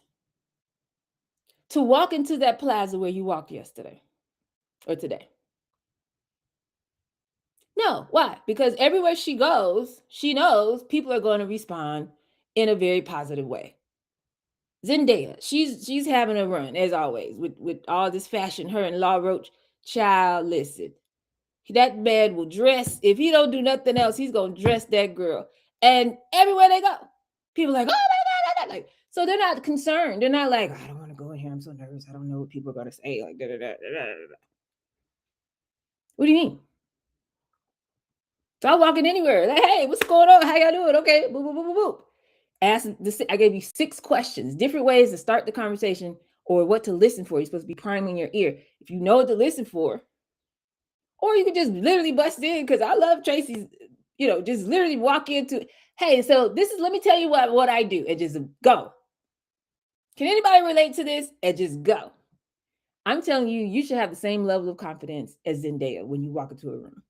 to walk into that plaza where you walked yesterday or today? No. Why? Because everywhere she goes, she knows people are going to respond in a very positive way. Zendaya, she's having a run as always with all this fashion. Her and Law Roach, child, listen, that man will dress. If he don't do nothing else, he's gonna dress that girl. And everywhere they go, people are like, oh my god, like, so they're not concerned. They're not like, I don't want to go in here. I'm so nervous. I don't know what people are gonna say. Like, da, da, da, da, da, da. What do you mean? So I'm walking anywhere. Like, hey, what's going on? How y'all doing? Okay, boop, boop, boop, boop, boop. Ask this. I gave you 6 questions, different ways to start the conversation or what to listen for. You're supposed to be priming your ear. If you know what to listen for, or you could just literally bust in, because I love Tracy's, just literally walk into, hey, so this is, let me tell you what I do, and just go. Can anybody relate to this? And just go. I'm telling you, you should have the same level of confidence as Zendaya when you walk into a room.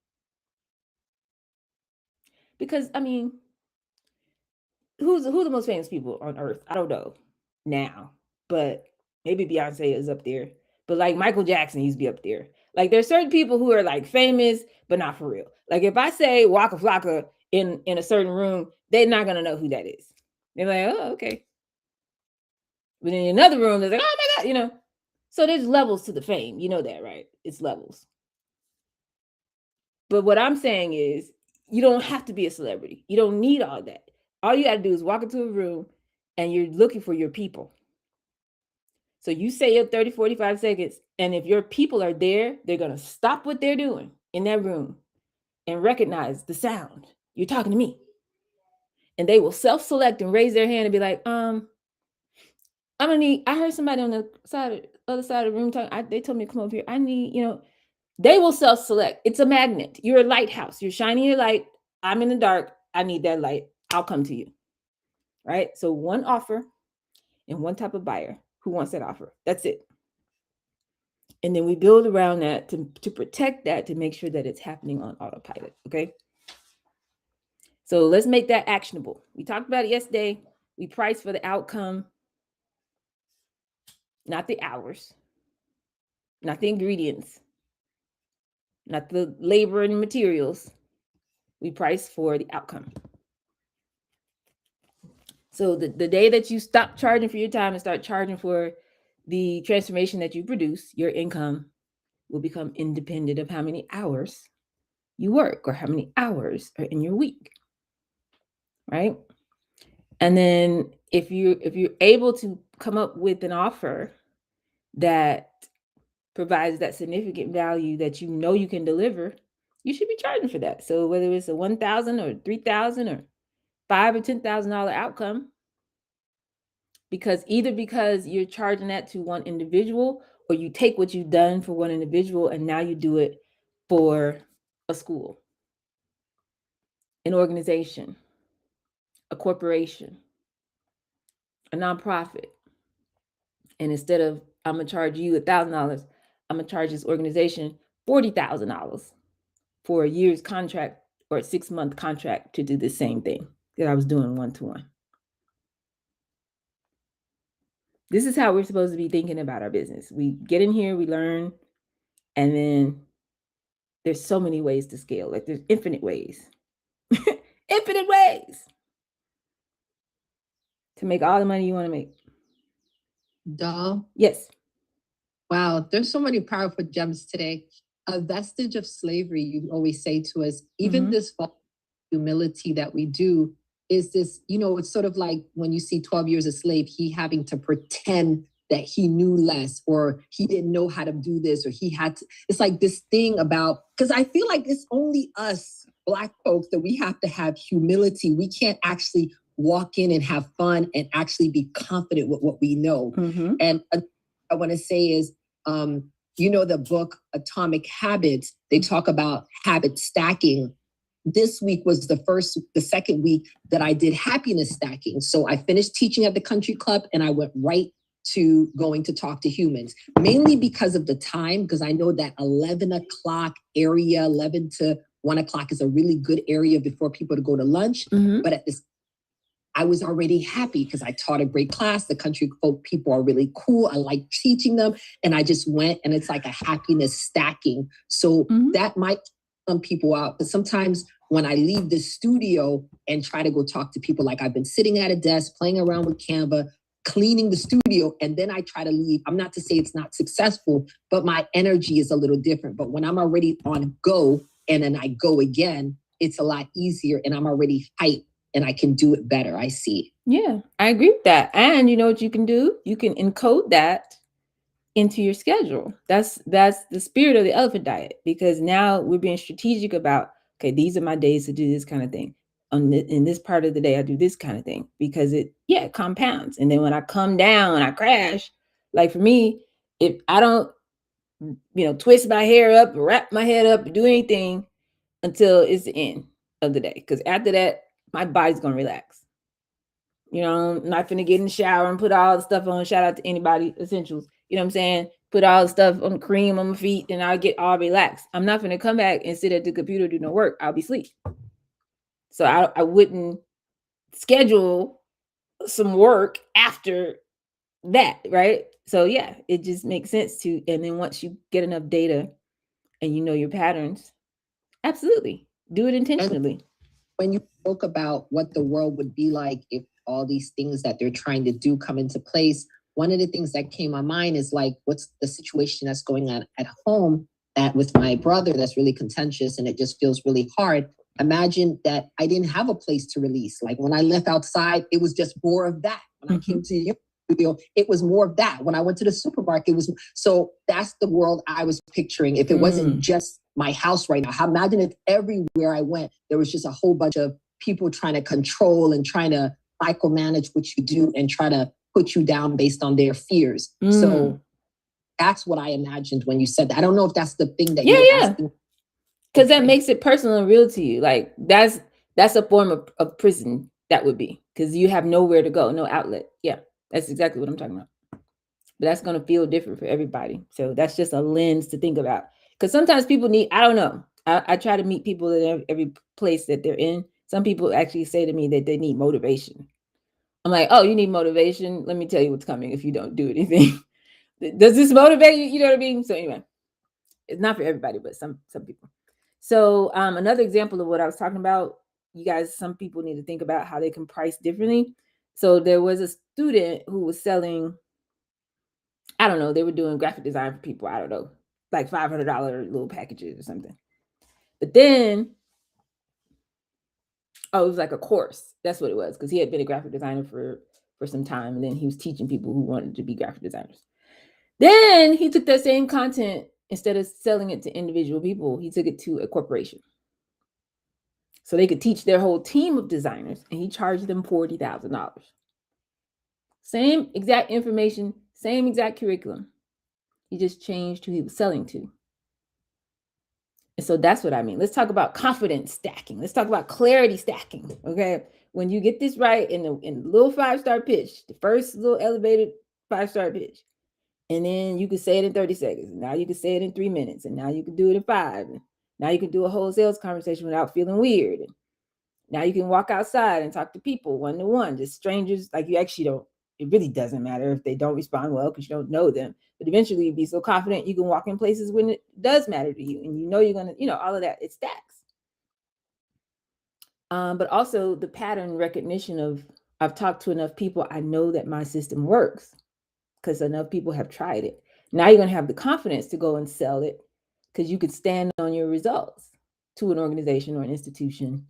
Because, I mean, who's the most famous people on earth? I don't know now, but maybe Beyonce is up there. But like Michael Jackson used to be up there. Like there's certain people who are like famous, but not for real. Like if I say Waka Flocka in a certain room, they're not gonna know who that is. They're like, oh, okay. But in another room, they're like, oh my God, So there's levels to the fame. You know that, right? It's levels. But what I'm saying is, you don't have to be a celebrity. You don't need all that. All you got to do is walk into a room and you're looking for your people. So you say your 30, 45 seconds, and if your people are there, they're going to stop what they're doing in that room and recognize the sound. You're talking to me. And they will self-select and raise their hand and be like, I'm going to need, I heard somebody on the other side of the room talking, they told me to come over here. I need, they will self-select. It's a magnet. You're a lighthouse. You're shining your light. I'm in the dark. I need that light. I'll come to you. Right? So one offer and one type of buyer who wants that offer. That's it. And then we build around that to protect that, to make sure that it's happening on autopilot. Okay. So let's make that actionable. We talked about it yesterday. We price for the outcome, not the hours, not the ingredients, not the labor and materials. We price for the outcome. So the day that you stop charging for your time and start charging for the transformation that you produce, your income will become independent of how many hours you work or how many hours are in your week. Right? And then if you're able to come up with an offer that provides that significant value that you can deliver, you should be charging for that. So whether it's a $1,000 or $3,000 or $5,000 or $10,000 outcome, because you're charging that to one individual, or you take what you've done for one individual and now you do it for a school, an organization, a corporation, a nonprofit. And instead of I'm gonna charge you $1,000, I'm gonna charge this organization $40,000 for a year's contract or a 6-month contract to do the same thing that I was doing one-to-one. This is how we're supposed to be thinking about our business. We get in here, we learn, and then there's so many ways to scale. Like there's infinite ways. Infinite ways to make all the money you want to make. Doll. Yes. Wow, there's so many powerful gems today. A vestige of slavery, you always say to us, even this humility that we do is this, it's sort of like when you see 12 Years a Slave, he having to pretend that he knew less or he didn't know how to do this or he had to, it's like this thing about, because I feel like it's only us Black folks that we have to have humility. We can't actually walk in and have fun and actually be confident with what we know. And I want to say is, the book Atomic Habits, they talk about habit stacking. This week was the second week that I did happiness stacking. So I finished teaching at the country club and I went right to going to talk to humans, mainly because of the time, because I know that 11 o'clock area, 11 to 1 o'clock is a really good area before people to go to lunch. But at this, I was already happy because I taught a great class. The country folk people are really cool. I like teaching them. And I just went and it's like a happiness stacking. So that might some people out. But sometimes when I leave the studio and try to go talk to people, like I've been sitting at a desk, playing around with Canva, cleaning the studio, and then I try to leave. I'm not to say it's not successful, but my energy is a little different. But when I'm already on go and then I go again, it's a lot easier and I'm already hyped and I can do it better. I see. Yeah, I agree with that. And you know what you can do? You can encode that into your schedule. That's the spirit of the elephant diet, because now we're being strategic about, okay, these are my days to do this kind of thing. In this part of the day, I do this kind of thing because it compounds. And then when I come down and I crash, like for me, if I don't, twist my hair up, wrap my head up, do anything until it's the end of the day. Because after that, my body's going to relax. I'm not finna get in the shower and put all the stuff on. Shout out to anybody, Essentials. You know what I'm saying? Put all the stuff on, cream on my feet, and I'll get all relaxed. I'm not finna come back and sit at the computer, do no work. I'll be asleep. So I wouldn't schedule some work after that, right? So yeah, it just makes sense to, and then once you get enough data and you know your patterns, absolutely, do it intentionally. And when you spoke about what the world would be like if all these things that they're trying to do come into place, one of the things that came to my mind is like, what's the situation that's going on at home that with my brother that's really contentious and it just feels really hard. Imagine that I didn't have a place to release. Like when I left outside, it was just more of that. When I came to your studio, it was more of that. When I went to the supermarket, it was, so that's the world I was picturing. If it wasn't just my house right now, imagine if everywhere I went, there was just a whole bunch of people trying to control and trying to micromanage what you do and try to put you down based on their fears. So that's what I imagined when you said that. I don't know if that's the thing that you're asking. Because that makes it personal and real to you. Like that's a form of prison, that would be, because you have nowhere to go, no outlet. Yeah, that's exactly what I'm talking about. But that's going to feel different for everybody. So that's just a lens to think about. Because sometimes people need, I don't know. I try to meet people in every place that they're in. Some people actually say to me that they need motivation. I'm like, oh, you need motivation? Let me tell you what's coming if you don't do anything. Does this motivate you? You know what I mean? So anyway, it's not for everybody, but some people. So another example of what I was talking about, you guys, some people need to think about how they can price differently. So there was a student who was selling, I don't know, they were doing graphic design for people, I don't know, like $500 little packages or something. But then, it was like a course. That's what it was, because he had been a graphic designer for some time, and then he was teaching people who wanted to be graphic designers. Then he took that same content, instead of selling it to individual people, he took it to a corporation. So they could teach their whole team of designers, and he charged them $40,000. Same exact information, same exact curriculum. He just changed who he was selling to. And so that's what I mean. Let's talk about confidence stacking. Let's talk about clarity stacking. Okay. When you get this right in the little 5-star pitch, the first little elevated 5-star pitch, And then you can say it in 30 seconds. And now you can say it in 3 minutes. And now you can do it in 5. And now you can do a whole sales conversation without feeling weird. And now you can walk outside and talk to people one-to-one, just strangers. Like you actually don't, it really doesn't matter if they don't respond well because you don't know them. But eventually you'd be so confident you can walk in places when it does matter to you. And you know you're going to, all of that, it stacks. But also the pattern recognition of, I've talked to enough people, I know that my system works because enough people have tried it. Now you're going to have the confidence to go and sell it because you could stand on your results to an organization or an institution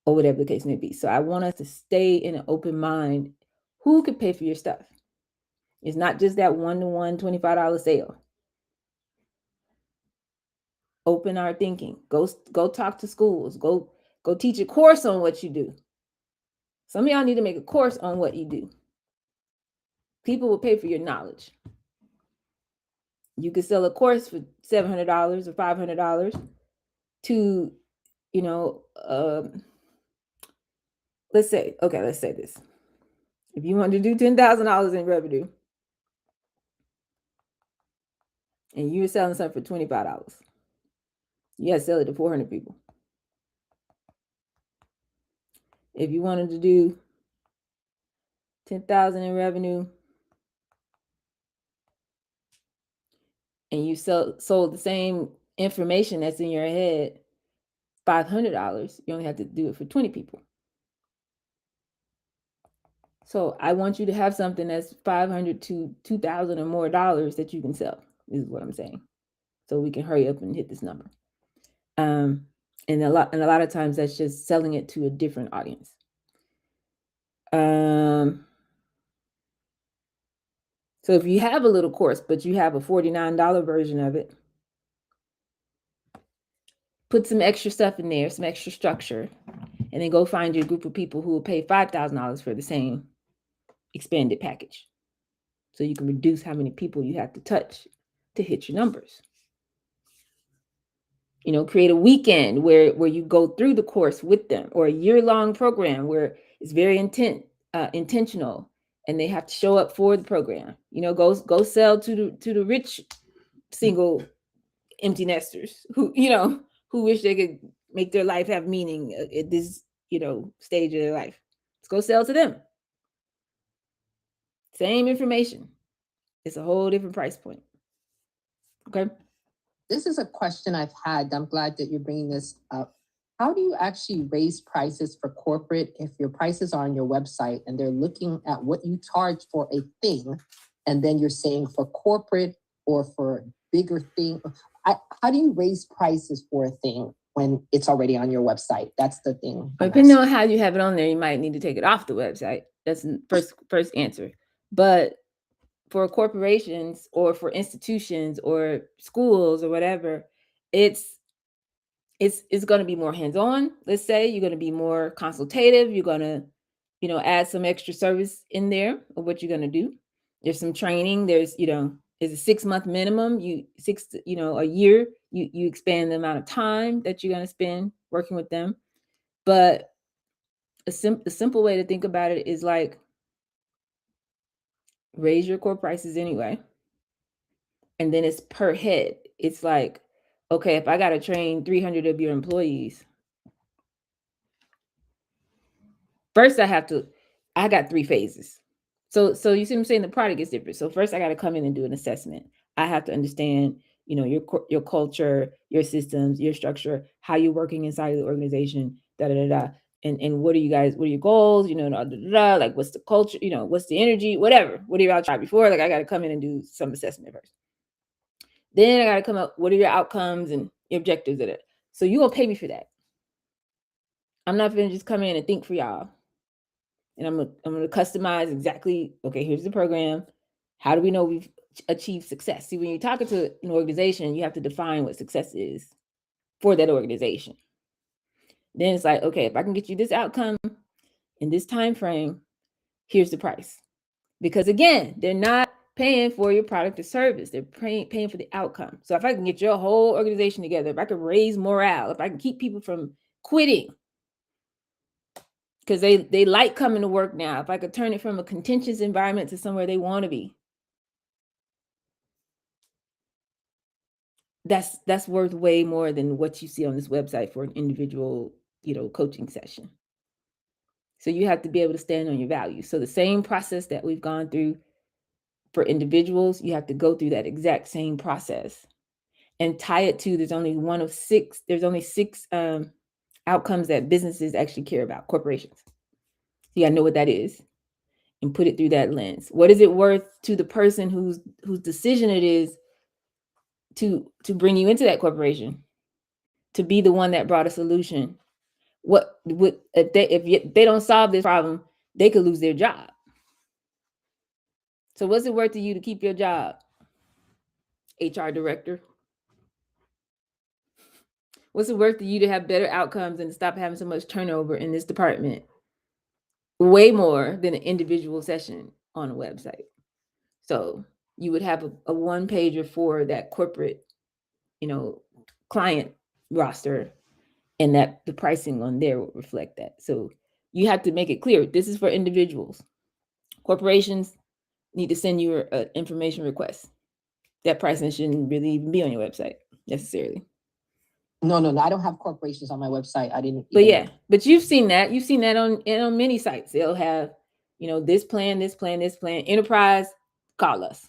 or whatever the case may be. So I want us to stay in an open mind. Who could pay for your stuff? It's not just that one-to-one $25 sale. Open our thinking. Go talk to schools. Go teach a course on what you do. Some of y'all need to make a course on what you do. People will pay for your knowledge. You could sell a course for $700 or $500 to, let's say this. If you want to do $10,000 in revenue and you're selling something for $25, you got to sell it to 400 people. If you wanted to do 10,000 in revenue and you sold the same information that's in your head, $500, you only have to do it for 20 people. So I want you to have something that's $500 to $2,000 or more dollars that you can sell, is what I'm saying. So we can hurry up and hit this number. And a lot of times that's just selling it to a different audience. So if you have a little course, but you have a $49 version of it, put some extra stuff in there, some extra structure, and then go find your group of people who will pay $5,000 for the same expanded package. So you can reduce how many people you have to touch to hit your numbers. Create a weekend where you go through the course with them, or a year-long program where it's very intentional, and they have to show up for the program. Go sell to the rich single empty nesters who wish they could make their life have meaning at this stage of their life. Let's go sell to them. Same information. It's a whole different price point. Okay. This is a question I've had. I'm glad that you're bringing this up. How do you actually raise prices for corporate if your prices are on your website and they're looking at what you charge for a thing, and then you're saying for corporate or for bigger thing? How do you raise prices for a thing when it's already on your website? That's the thing. Depending on how you have it on there, you might need to take it off the website. That's the first answer. But for corporations or for institutions or schools or whatever, it's going to be more hands-on. Let's say you're going to be more consultative. You're going to, add some extra service in there of what you're going to do. There's some training. There's, is a 6-month minimum. A year, you expand the amount of time that you're going to spend working with them. But a simple way to think about it is like, raise your core prices anyway. And then it's per head. It's like, okay, if I got to train 300 of your employees, first I got 3 phases. So you see what I'm saying? The product is different. So first I got to come in and do an assessment. I have to understand, your culture, your systems, your structure, how you're working inside of the organization, And what are your goals? Like what's the culture, what's the energy, whatever. What have y'all tried before? Like I got to come in and do some assessment first. Then I got to come up, what are your outcomes and your objectives of it? So you gonna pay me for that. I'm not gonna just come in and think for y'all. And I'm gonna customize exactly, okay, here's the program. How do we know we've achieved success? See, when you're talking to an organization, you have to define what success is for that organization. Then it's like, okay, if I can get you this outcome in this time frame, here's the price. Because again, they're not paying for your product or service. They're paying for the outcome. So if I can get your whole organization together, if I can raise morale, if I can keep people from quitting, because they like coming to work now, if I could turn it from a contentious environment to somewhere they want to be, that's worth way more than what you see on this website for an individual, coaching session. So you have to be able to stand on your values. So the same process that we've gone through for individuals, you have to go through that exact same process and tie it to there's only six outcomes that businesses actually care about, corporations. You gotta know what that is and put it through that lens. What is it worth to the person whose decision it is to bring you into that corporation, to be the one that brought a solution? What would if they don't solve this problem, they could lose their job. So what's it worth to you to keep your job, HR director? What's it worth to you to have better outcomes and stop having so much turnover in this department? Way more than an individual session on a website. So you would have a one pager for that corporate, client roster, and that the pricing on there will reflect that. So you have to make it clear this is for individuals. Corporations need to send you an information request. That pricing shouldn't really even be on your website necessarily. No, I don't have corporations on my website. I didn't. But yeah, but you've seen that. You've seen that on many sites. They'll have, this plan, enterprise, call us.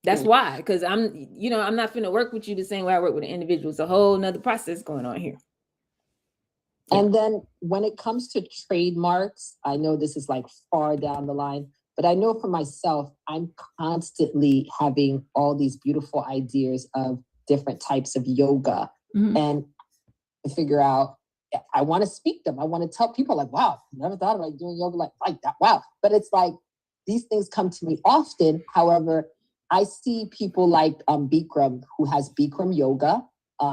That's why, because I'm not finna work with you the same way I work with an individual. It's a whole nother process going on here. And then when it comes to trademarks, I know this is like far down the line, but I know for myself, I'm constantly having all these beautiful ideas of different types of yoga, and to figure out, I want to speak them. I want to tell people like, wow, never thought about doing yoga like that. Wow. But it's like, these things come to me often. However, I see people like Bikram, who has Bikram Yoga,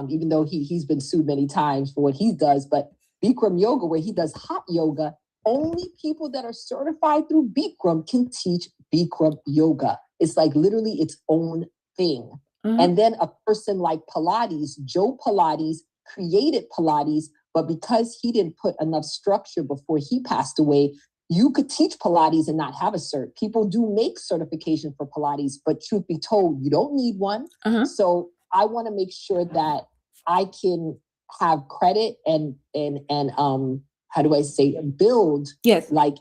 even though he's been sued many times for what he does, but Bikram Yoga, where he does hot yoga, only people that are certified through Bikram can teach Bikram Yoga. It's like literally its own thing. And then a person like Pilates, Joe Pilates, created Pilates, but because he didn't put enough structure before he passed away, you could teach Pilates and not have a cert. People do make certification for Pilates, but truth be told, you don't need one. So I want to make sure that I can have credit and how do I say, build like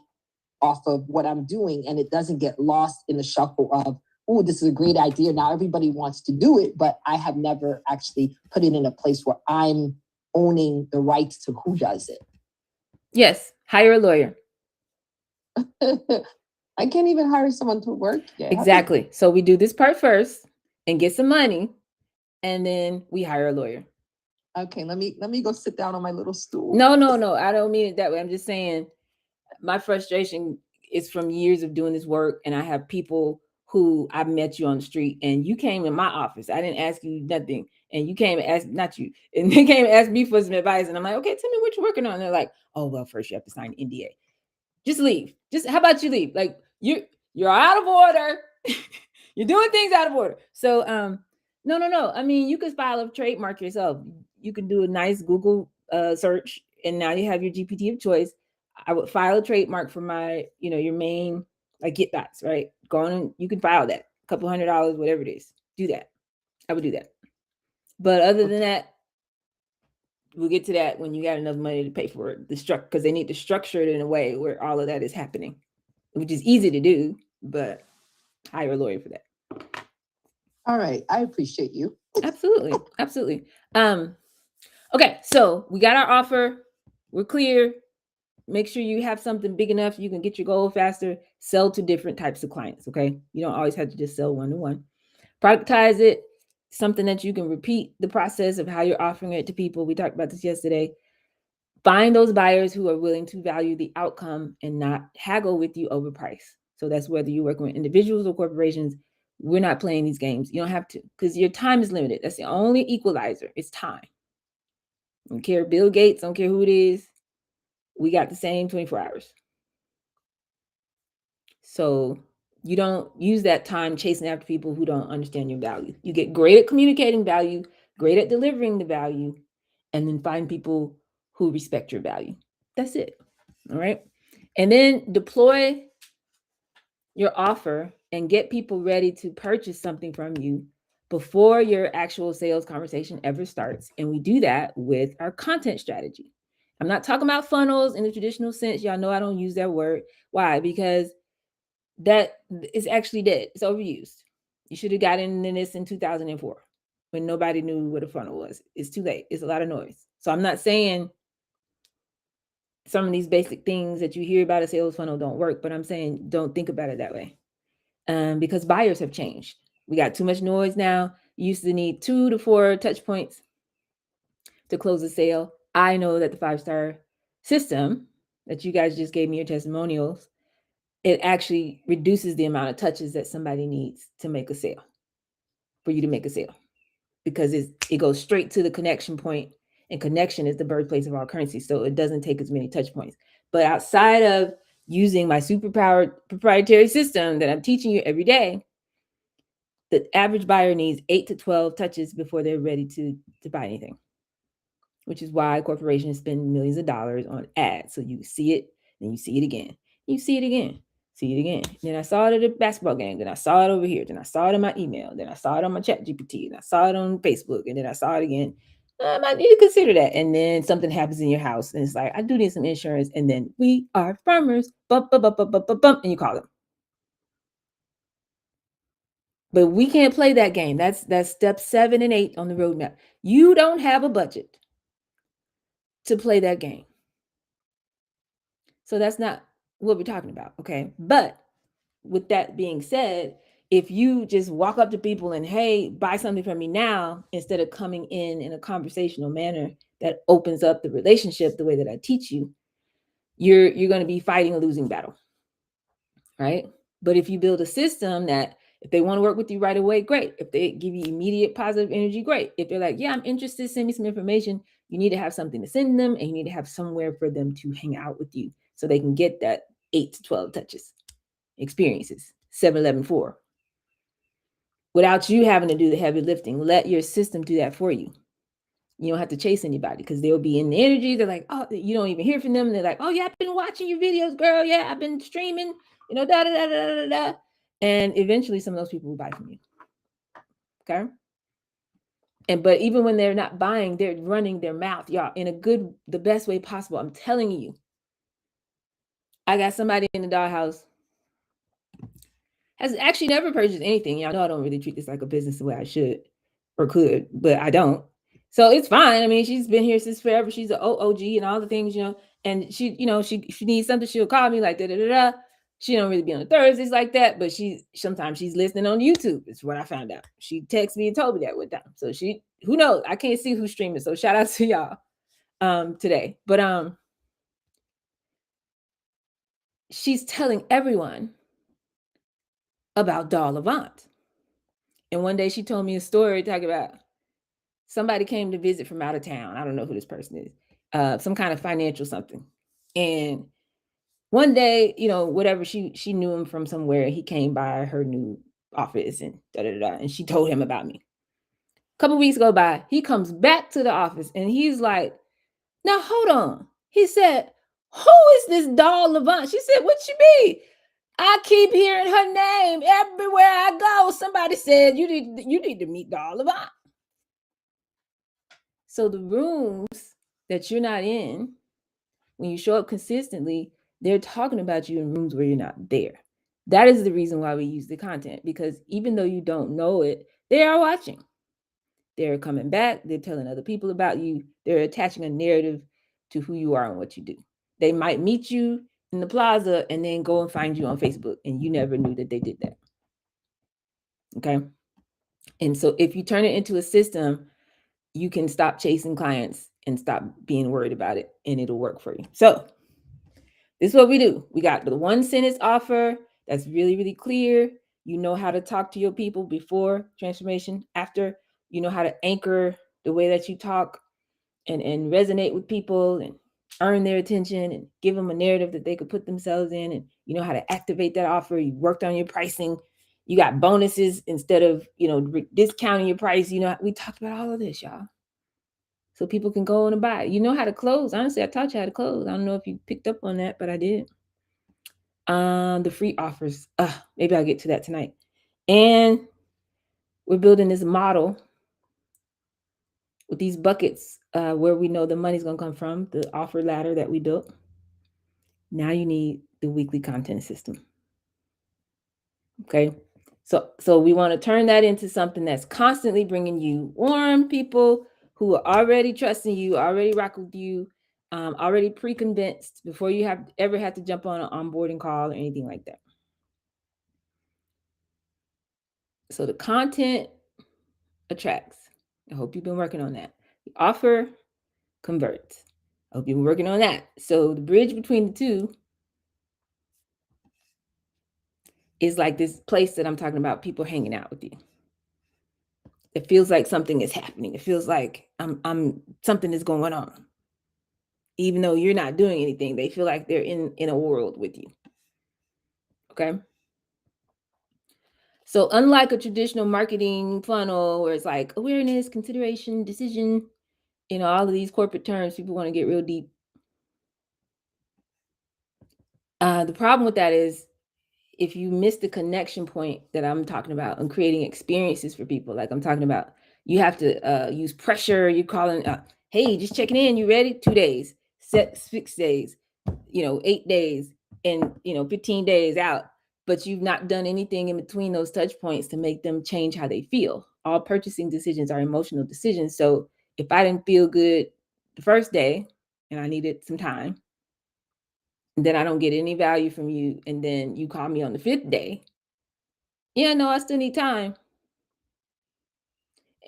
off of what I'm doing, and it doesn't get lost in the shuffle of, oh, this is a great idea. Now everybody wants to do it, but I have never actually put it in a place where I'm owning the rights to who does it. Yes, hire a lawyer. I can't even hire someone to work yet. Exactly. So we do this part first and get some money, and then we hire a lawyer. Okay, let me go sit down on my little stool. No, I don't mean it that way. I'm just saying my frustration is from years of doing this work, and I have people who I met you on the street, and you came in my office. I didn't ask you nothing, and you came and asked, not you, and they came and asked me for some advice, and I'm like, okay, tell me what you're working on. And they're like, oh, well, first you have to sign an NDA. Just leave. How about you leave? Like you're out of order. You're doing things out of order. So no. I mean, you could file a trademark yourself. You can do a nice Google search, and now you have your GPT of choice. I would file a trademark for my, your main, like Get Dots, right? Go on, you can file that. A couple $100, whatever it is. Do that. I would do that. But other than that, we'll get to that when you got enough money to pay for it. Because they need to structure it in a way where all of that is happening, which is easy to do, but hire a lawyer for that. All right, I appreciate you. Absolutely. Okay, so we got our offer. We're clear. Make sure you have something big enough you can get your goal faster. Sell to different types of clients. Okay, you don't always have to just sell one-to-one. Productize it. Something that you can repeat the process of how you're offering it to people. We talked about this yesterday. Find those buyers who are willing to value the outcome and not haggle with you over price. So that's whether you're working with individuals or corporations. We're not playing these games. You don't have to, because your time is limited. That's the only equalizer. It's time. I don't care Bill Gates, I don't care who it is. We got the same 24 hours. So you don't use that time chasing after people who don't understand your value. You get great at communicating value, great at delivering the value, and then find people who respect your value. That's it. All right. And then deploy your offer and get people ready to purchase something from you before your actual sales conversation ever starts. And we do that with our content strategy. I'm not talking about funnels in the traditional sense. Y'all know I don't use that word. Why? Because that is actually dead. It's overused. You should have gotten in this in 2004 when nobody knew what a funnel was. It's too late. It's a lot of noise. So I'm not saying some of these basic things that you hear about a sales funnel don't work, but I'm saying don't think about it that way. Because buyers have changed. We got too much noise now. You used to need 2 to 4 touch points to close a sale. I know that the 5-star system that you guys just gave me your testimonials, it actually reduces the amount of touches that somebody needs to make a sale, for you to make a sale, because it goes straight to the connection point, and connection is the birthplace of all currency. So it doesn't take as many touch points. But outside of using my superpowered proprietary system that I'm teaching you every day, the average buyer needs 8 to 12 touches before they're ready to buy anything, which is why corporations spend millions of dollars on ads. So you see it, then you see it again, you see it again, see it again. Then I saw it at a basketball game. Then I saw it over here. Then I saw it in my email. Then I saw it on my chat GPT. And I saw it on Facebook. And then I saw it again. I might need to consider that. And then something happens in your house. And it's like, I do need some insurance. And then we are farmers. Bump, bump, bump, bump, bump, bump, bump, and you call them. But we can't play that game. That's step 7 and 8 on the roadmap. You don't have a budget to play that game. So that's not what we're talking about, okay? But with that being said, if you just walk up to people and, hey, buy something from me now, instead of coming in a conversational manner that opens up the relationship the way that I teach you, you're going to be fighting a losing battle, right? But if you build a system that if they want to work with you right away, great. If they give you immediate positive energy, great. If they're like, yeah, I'm interested, send me some information, you need to have something to send them, and you need to have somewhere for them to hang out with you so they can get that 8 to 12 touches, experiences, 7-11-4, without you having to do the heavy lifting. Let your system do that for you. You don't have to chase anybody, because they'll be in the energy. They're like, oh, you don't even hear from them. They're like, oh yeah, I've been watching your videos, girl. Yeah, I've been streaming, da da da da da da. And eventually some of those people will buy from you. Okay. But even when they're not buying, they're running their mouth, y'all, in the best way possible. I'm telling you. I got somebody in the dollhouse, has actually never purchased anything. Y'all know I don't really treat this like a business the way I should or could, but I don't. So it's fine. I mean, she's been here since forever. She's an OG and all the things, and she needs something, she'll call me like da da da da. She don't really be on the Thursdays like that, but sometimes she's listening on YouTube. It's what I found out. She texted me and told me that one time. So who knows? I can't see who's streaming. So shout out to y'all today. But she's telling everyone about Doll Avant. And one day she told me a story talking about somebody came to visit from out of town. I don't know who this person is. Some kind of financial something. And one day, whatever, she knew him from somewhere. He came by her new office and da da da. And she told him about me. A couple weeks go by. He comes back to the office and he's like, now hold on. He said, who is this Doll Avant? She said, what you mean? I keep hearing her name everywhere I go. Somebody said you need to meet Doll Avant. So the rooms that you're not in, when you show up consistently, they're talking about you in rooms where you're not there. That is the reason why we use the content, because even though you don't know it, they are watching. They're coming back. They're telling other people about you. They're attaching a narrative to who you are and what you do. They might meet you in the plaza and then go and find you on Facebook, and you never knew that they did that. Okay. And so if you turn it into a system, you can stop chasing clients and stop being worried about it, and it'll work for you. So this is what we do. We got the 1 sentence offer that's really, really clear. You know how to talk to your people before transformation, after. You know how to anchor the way that you talk and resonate with people and earn their attention and give them a narrative that they could put themselves in. And you know how to activate that offer. You worked on your pricing. You got bonuses instead of, discounting your price. We talked about all of this, y'all. So people can go on and buy. You know how to close. Honestly, I taught you how to close. I don't know if you picked up on that, but I did. The free offers. Maybe I'll get to that tonight. And we're building this model with these buckets where we know the money's going to come from, the offer ladder that we built. Now you need the weekly content system. Okay. So we want to turn that into something that's constantly bringing you warm people who are already trusting you, already rock with you, already pre-convinced before you have ever had to jump on an onboarding call or anything like that. So the content attracts. I hope you've been working on that. The offer converts. I hope you've been working on that. So the bridge between the two is like this place that I'm talking about, people hanging out with you. It feels like something is happening. It feels like I'm something is going on. Even though you're not doing anything, they feel like they're in a world with you. Okay. So unlike a traditional marketing funnel where it's like awareness, consideration, decision, all of these corporate terms, people want to get real deep. The problem with that is if you miss the connection point that I'm talking about and creating experiences for people, like I'm talking about, you have to use pressure. You're calling, hey, just checking in. You ready? 2 days, 6 days, 8 days, and 15 days out. But you've not done anything in between those touch points to make them change how they feel. All purchasing decisions are emotional decisions. So if I didn't feel good the first day and I needed some time, and then I don't get any value from you, and then you call me on the 5th day, yeah, no, I still need time.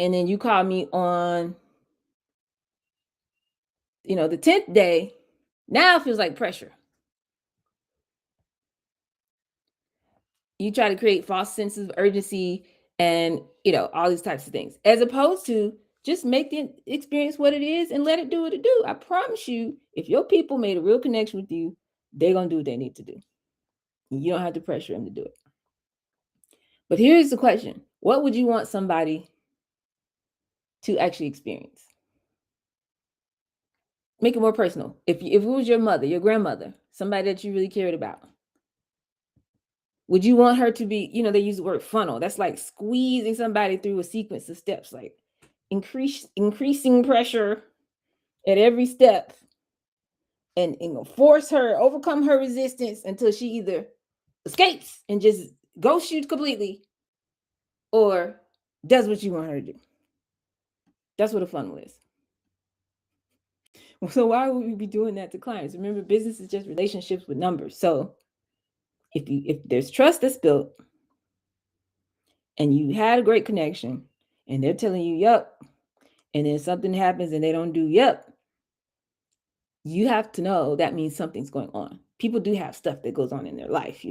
And then you call me on, the 10th day, now it feels like pressure. You try to create false senses of urgency and, all these types of things, as opposed to just make the experience what it is and let it do what it do. I promise you, if your people made a real connection with you, they're going to do what they need to do. You don't have to pressure them to do it. But here's the question. What would you want somebody to actually experience? Make it more personal. If it was your mother, your grandmother, somebody that you really cared about, would you want her to be, they use the word funnel. That's like squeezing somebody through a sequence of steps, like increasing pressure at every step and force her, overcome her resistance until she either escapes and just ghosts you completely or does what you want her to do. That's what a funnel is. So why would we be doing that to clients? Remember, business is just relationships with numbers. So if there's trust that's built and you had a great connection and they're telling you, yep, and then something happens and they don't do, yep, you have to know that means something's going on. People do have stuff that goes on in their life,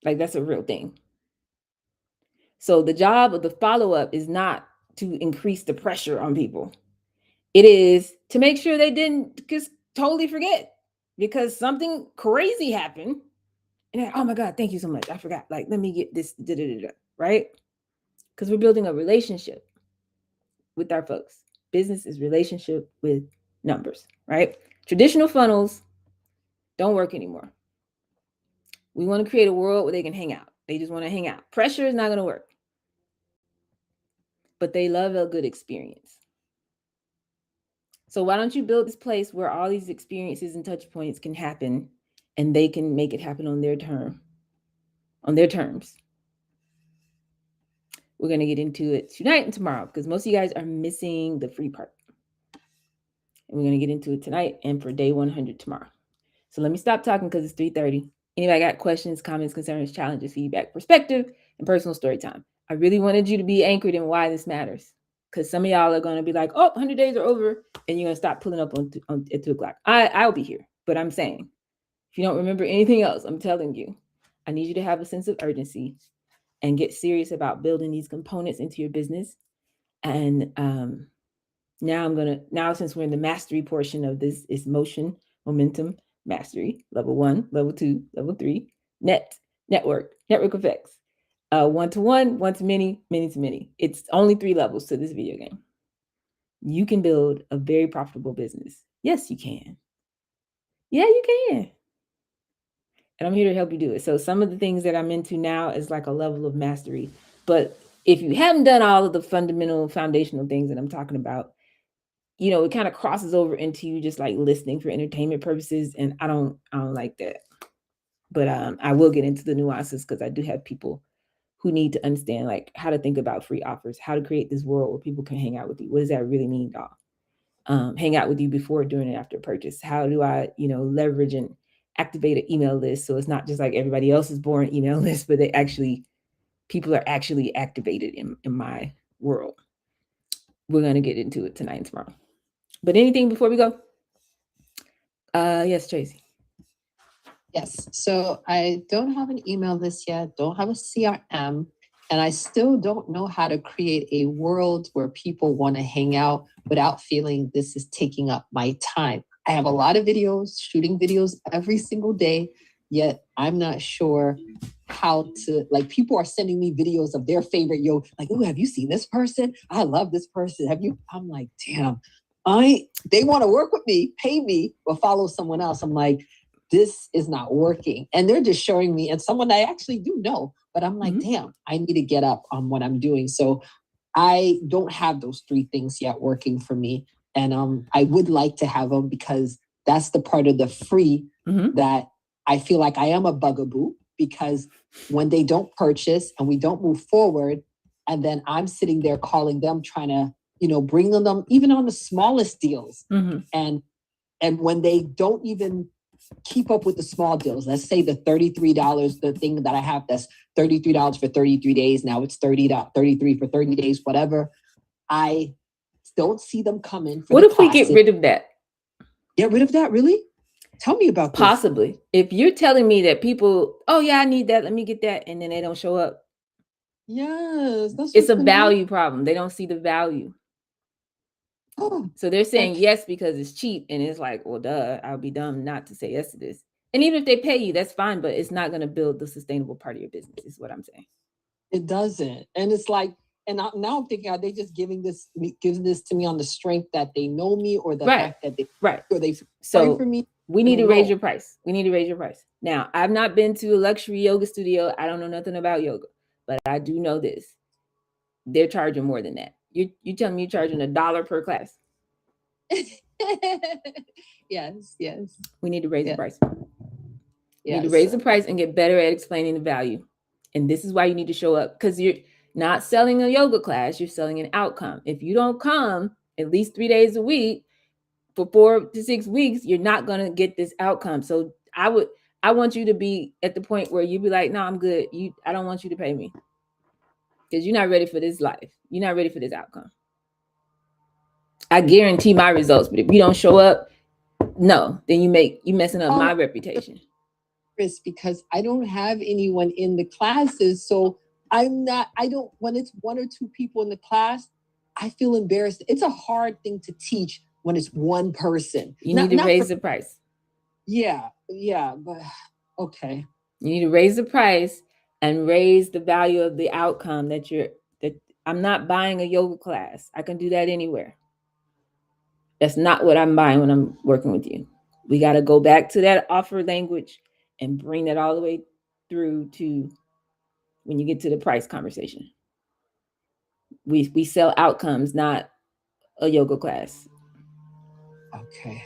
like that's a real thing. So the job of the follow-up is not to increase the pressure on people. It is to make sure they didn't just totally forget because something crazy happened. And then, oh my God, thank you so much. I forgot. Like, let me get this, right? Because we're building a relationship with our folks. Business is relationship with numbers, right? Traditional funnels don't work anymore. We want to create a world where they can hang out. They just want to hang out. Pressure is not going to work. But they love a good experience. So why don't you build this place where all these experiences and touch points can happen and they can make it happen on their terms. We're going to get into it tonight and tomorrow because most of you guys are missing the free part. And we're going to get into it tonight and for day 100 tomorrow. So let me stop talking because it's 3:30. Anybody got questions, comments, concerns, challenges, feedback, perspective, and personal story time? I really wanted you to be anchored in why this matters because some of y'all are going to be like, oh, 100 days are over, and you're going to stop pulling up at 2 o'clock. I'll be here, but I'm saying, if you don't remember anything else, I'm telling you, I need you to have a sense of urgency and get serious about building these components into your business. And now since we're in the mastery portion of this, is motion, momentum, mastery, level 1, level 2, level 3, network effects, 1-to-1, 1-to-many, many-to-many. It's only 3 levels to this video game. You can build a very profitable business. Yes, you can. Yeah, you can. And I'm here to help you do it. So some of the things that I'm into now is like a level of mastery But if you haven't done all of the fundamental foundational things that I'm talking about, it kind of crosses over into you just like listening for entertainment purposes, and I don't like that. But I will get into the nuances because I do have people who need to understand like how to think about free offers, how to create this world where people can hang out with you. What does that really mean, dog? Hang out with you before, during, and after purchase. How do I, leverage and activate an email list so it's not just like everybody else's boring email list, but people are actually activated in my world. We're gonna get into it tonight and tomorrow. But anything before we go? Yes, Tracy. Yes. So I don't have an email list yet, don't have a CRM, and I still don't know how to create a world where people want to hang out without feeling this is taking up my time. I have a lot of videos, shooting videos every single day, yet I'm not sure how to, like, people are sending me videos of their favorite like, oh, have you seen this person? I love this person. Have you? I'm like, damn, they want to work with me, pay me, or follow someone else. I'm like, this is not working. And they're just showing me, and someone I actually do know, but I'm like, damn, I need to get up on what I'm doing. So I don't have those three things yet working for me. And I would like to have them because that's the part of the free that I feel like I am a bugaboo, because when they don't purchase and we don't move forward, and then I'm sitting there calling them, trying to, bring them even on the smallest deals. And when they don't even keep up with the small deals, let's say the $33, the thing that I have that's $33 for 33 days. Now it's $33 for 30 days, whatever. I don't see them coming. What if we get rid of that? Get rid of that? Really? Tell me about this. Possibly. If you're telling me that people, oh yeah, I need that, let me get that, and then they don't show up. Yes. It's a value problem. They don't see the value. Oh, so they're saying yes because it's cheap, and it's like, well, duh, I'll be dumb not to say yes to this. And even if they pay you, that's fine, but it's not going to build the sustainable part of your business, is what I'm saying. It doesn't. And it's like, and now I'm thinking, are they just giving this to me on the strength that they know me, or the fact that they or they so for me? We need to raise your price. We need to raise your price. Now, I've not been to a luxury yoga studio. I don't know nothing about yoga, but I do know this. They're charging more than that. You telling me you're charging $1 per class? Yes. We need to raise the price. You need to raise the price and get better at explaining the value. And this is why you need to show up, because you're not selling a yoga class, you're selling an outcome. If you don't come at least 3 days a week for 4 to 6 weeks, you're not going to get this outcome. So I want you to be at the point where you be like, no, I'm good. I don't want you to pay me, because you're not ready for this life. You're not ready for this outcome. I guarantee my results, but if you don't show up, no, then you messing up my reputation. Because I don't have anyone in the classes, so when it's 1 or 2 people in the class, I feel embarrassed. It's a hard thing to teach when it's one person. You need to raise the price. Yeah, but okay. You need to raise the price and raise the value of the outcome that I'm not buying a yoga class. I can do that anywhere. That's not what I'm buying when I'm working with you. We got to go back to that offer language and bring that all the way through to when you get to the price conversation. We sell outcomes, not a yoga class. Okay.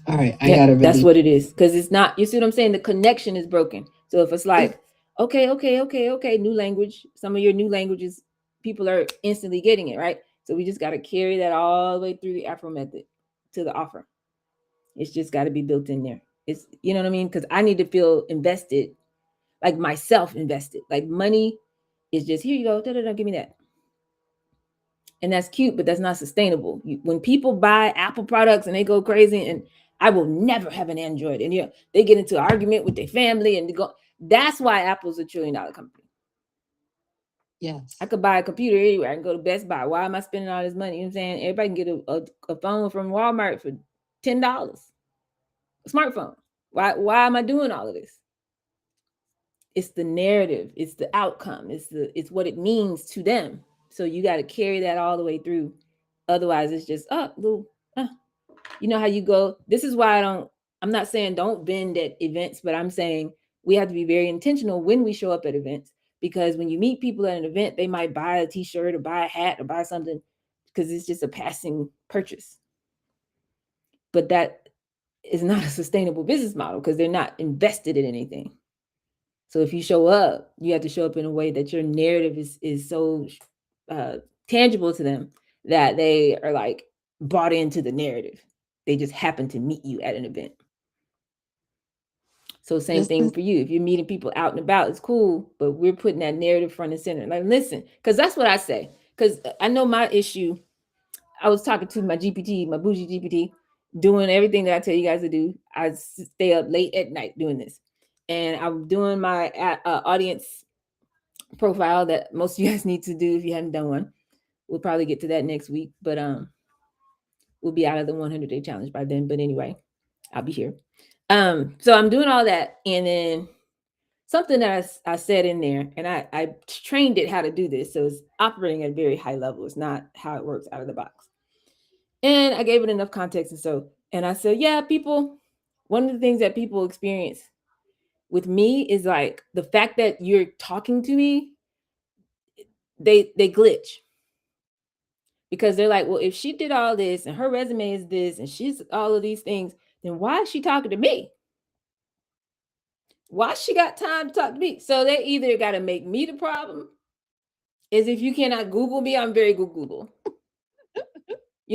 All right. I gotta really... That's what it is. Because it's not, you see what I'm saying? The connection is broken. So if it's like, okay, new language, some of your new languages, people are instantly getting it, right? So we just got to carry that all the way through the Afro method to the offer. It's just got to be built in there. It's, you know what I mean? Because I need to feel invested, like myself invested. Like money is just, here you go, give me that. And that's cute, but that's not sustainable. When people buy Apple products and they go crazy, and I will never have an Android, and they get into an argument with their family and they go. That's why Apple's $1 trillion company. Yes. I could buy a computer anywhere. I can go to Best Buy. Why am I spending all this money? You know what I'm saying? Everybody can get a phone from Walmart for $10. A smartphone. Why am I doing all of this? It's the narrative. It's the outcome. It's what it means to them. So you got to carry that all the way through. Otherwise, it's just, you know how you go. This is why I'm not saying don't bend at events, but I'm saying we have to be very intentional when we show up at events, because when you meet people at an event, they might buy a t-shirt or buy a hat or buy something because it's just a passing purchase. But that is not a sustainable business model because they're not invested in anything. So if you show up, you have to show up in a way that your narrative is so uh, tangible to them that they are like bought into the narrative. They just happen to meet you at an event. So same thing for you. If you're meeting people out and about, it's cool, but we're putting that narrative front and center. Like, listen, because that's what I say. Because I know my issue. I was talking to my GPT, my bougie GPT, doing everything that I tell you guys to do. I stay up late at night doing this, and I'm doing my audience profile that most of you guys need to do if you haven't done one. We'll probably get to that next week, but we'll be out of the 100-day challenge by then. But anyway, I'll be here. So I'm doing all that, and then something that I said in there, and I trained it how to do this, so it's operating at a very high level. It's not how it works out of the box. And I gave it enough context, and I said, yeah, people. One of the things that people experience with me is like the fact that you're talking to me. They glitch because they're like, well, if she did all this and her resume is this and she's all of these things, then why is she talking to me? Why she got time to talk to me? So they either got to make me the problem, as if you cannot Google me, I'm very Googleable.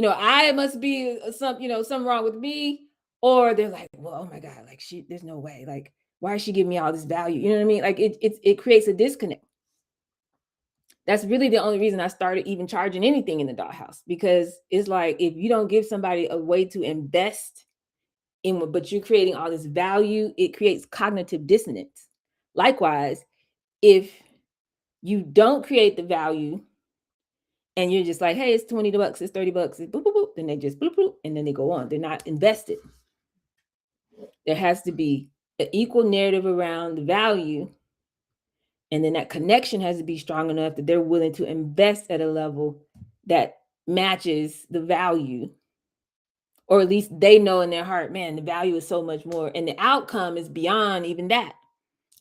I must be something wrong with me, or they're like, well, oh my God, like there's no way, like, why is she giving me all this value? You know what I mean? Like it creates a disconnect. That's really the only reason I started even charging anything in the dollhouse, because it's like, if you don't give somebody a way to invest in, but you're creating all this value, it creates cognitive dissonance. Likewise, if you don't create the value and you're just like, hey, it's $20, it's $30, it's boop, boop, boop, then they just boop, boop, and then they go on. They're not invested. There has to be an equal narrative around the value. And then that connection has to be strong enough that they're willing to invest at a level that matches the value. Or at least they know in their heart, man, the value is so much more. And the outcome is beyond even that.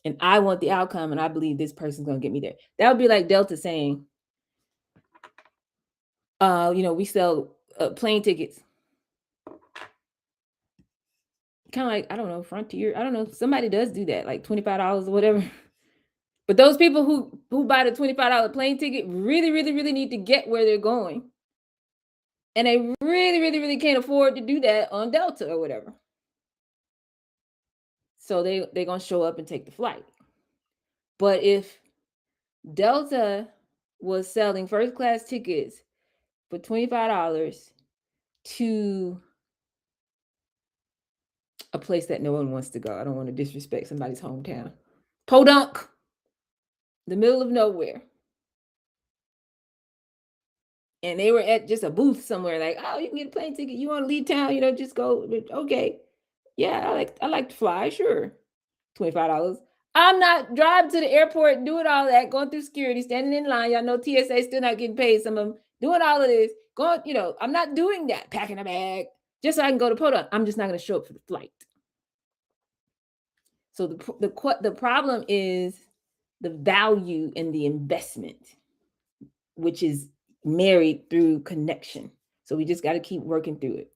And I want the outcome, and I believe this person's going to get me there. That would be like Delta saying, we sell plane tickets. Kind of like, I don't know, Frontier. I don't know. Somebody does do that, like $25 or whatever. But those people who buy the $25 plane ticket really, really, really need to get where they're going. And they really, really, really can't afford to do that on Delta or whatever. So they're going to show up and take the flight. But if Delta was selling first class tickets for $25 to a place that no one wants to go, I don't want to disrespect somebody's hometown, Podunk, the middle of nowhere, and they were at just a booth somewhere, like, oh, you can get a plane ticket, you want to leave town, just go. Okay, yeah, I like to fly, sure. $25. I'm not driving to the airport, doing all that, going through security, standing in line. Y'all know TSA still not getting paid. Some of them doing all of this, going, I'm not doing that, packing a bag just so I can go to Podunk. I'm just not going to show up for the flight. So the problem is the value and the investment, which is married through connection. So we just got to keep working through it.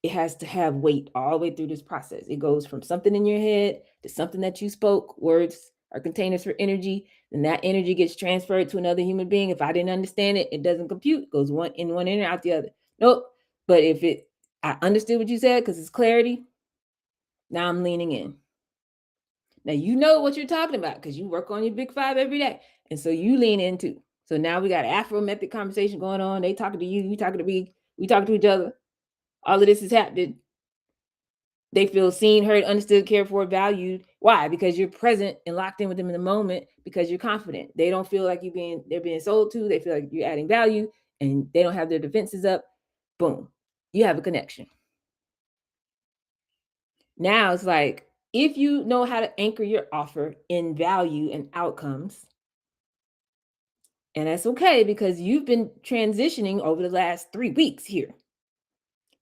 It has to have weight all the way through this process. It goes from something in your head to something that you spoke. Words are containers for energy, and that energy gets transferred to another human being. If I didn't understand it, it doesn't compute. It goes one in and out the other. Nope. But if I understood what you said because it's clarity, now I'm leaning in. Now you know what you're talking about because you work on your big five every day. And so you lean in too. So now we got an Afro method conversation going on. They talking to you, you talking to me, we talking to each other. All of this is happening. They feel seen, heard, understood, cared for, valued. Why? Because you're present and locked in with them in the moment, because you're confident. They don't feel like they're being sold to. They feel like you're adding value, and they don't have their defenses up. Boom. You have a connection. Now it's like, if you know how to anchor your offer in value and outcomes, and that's okay because you've been transitioning over the last 3 weeks here.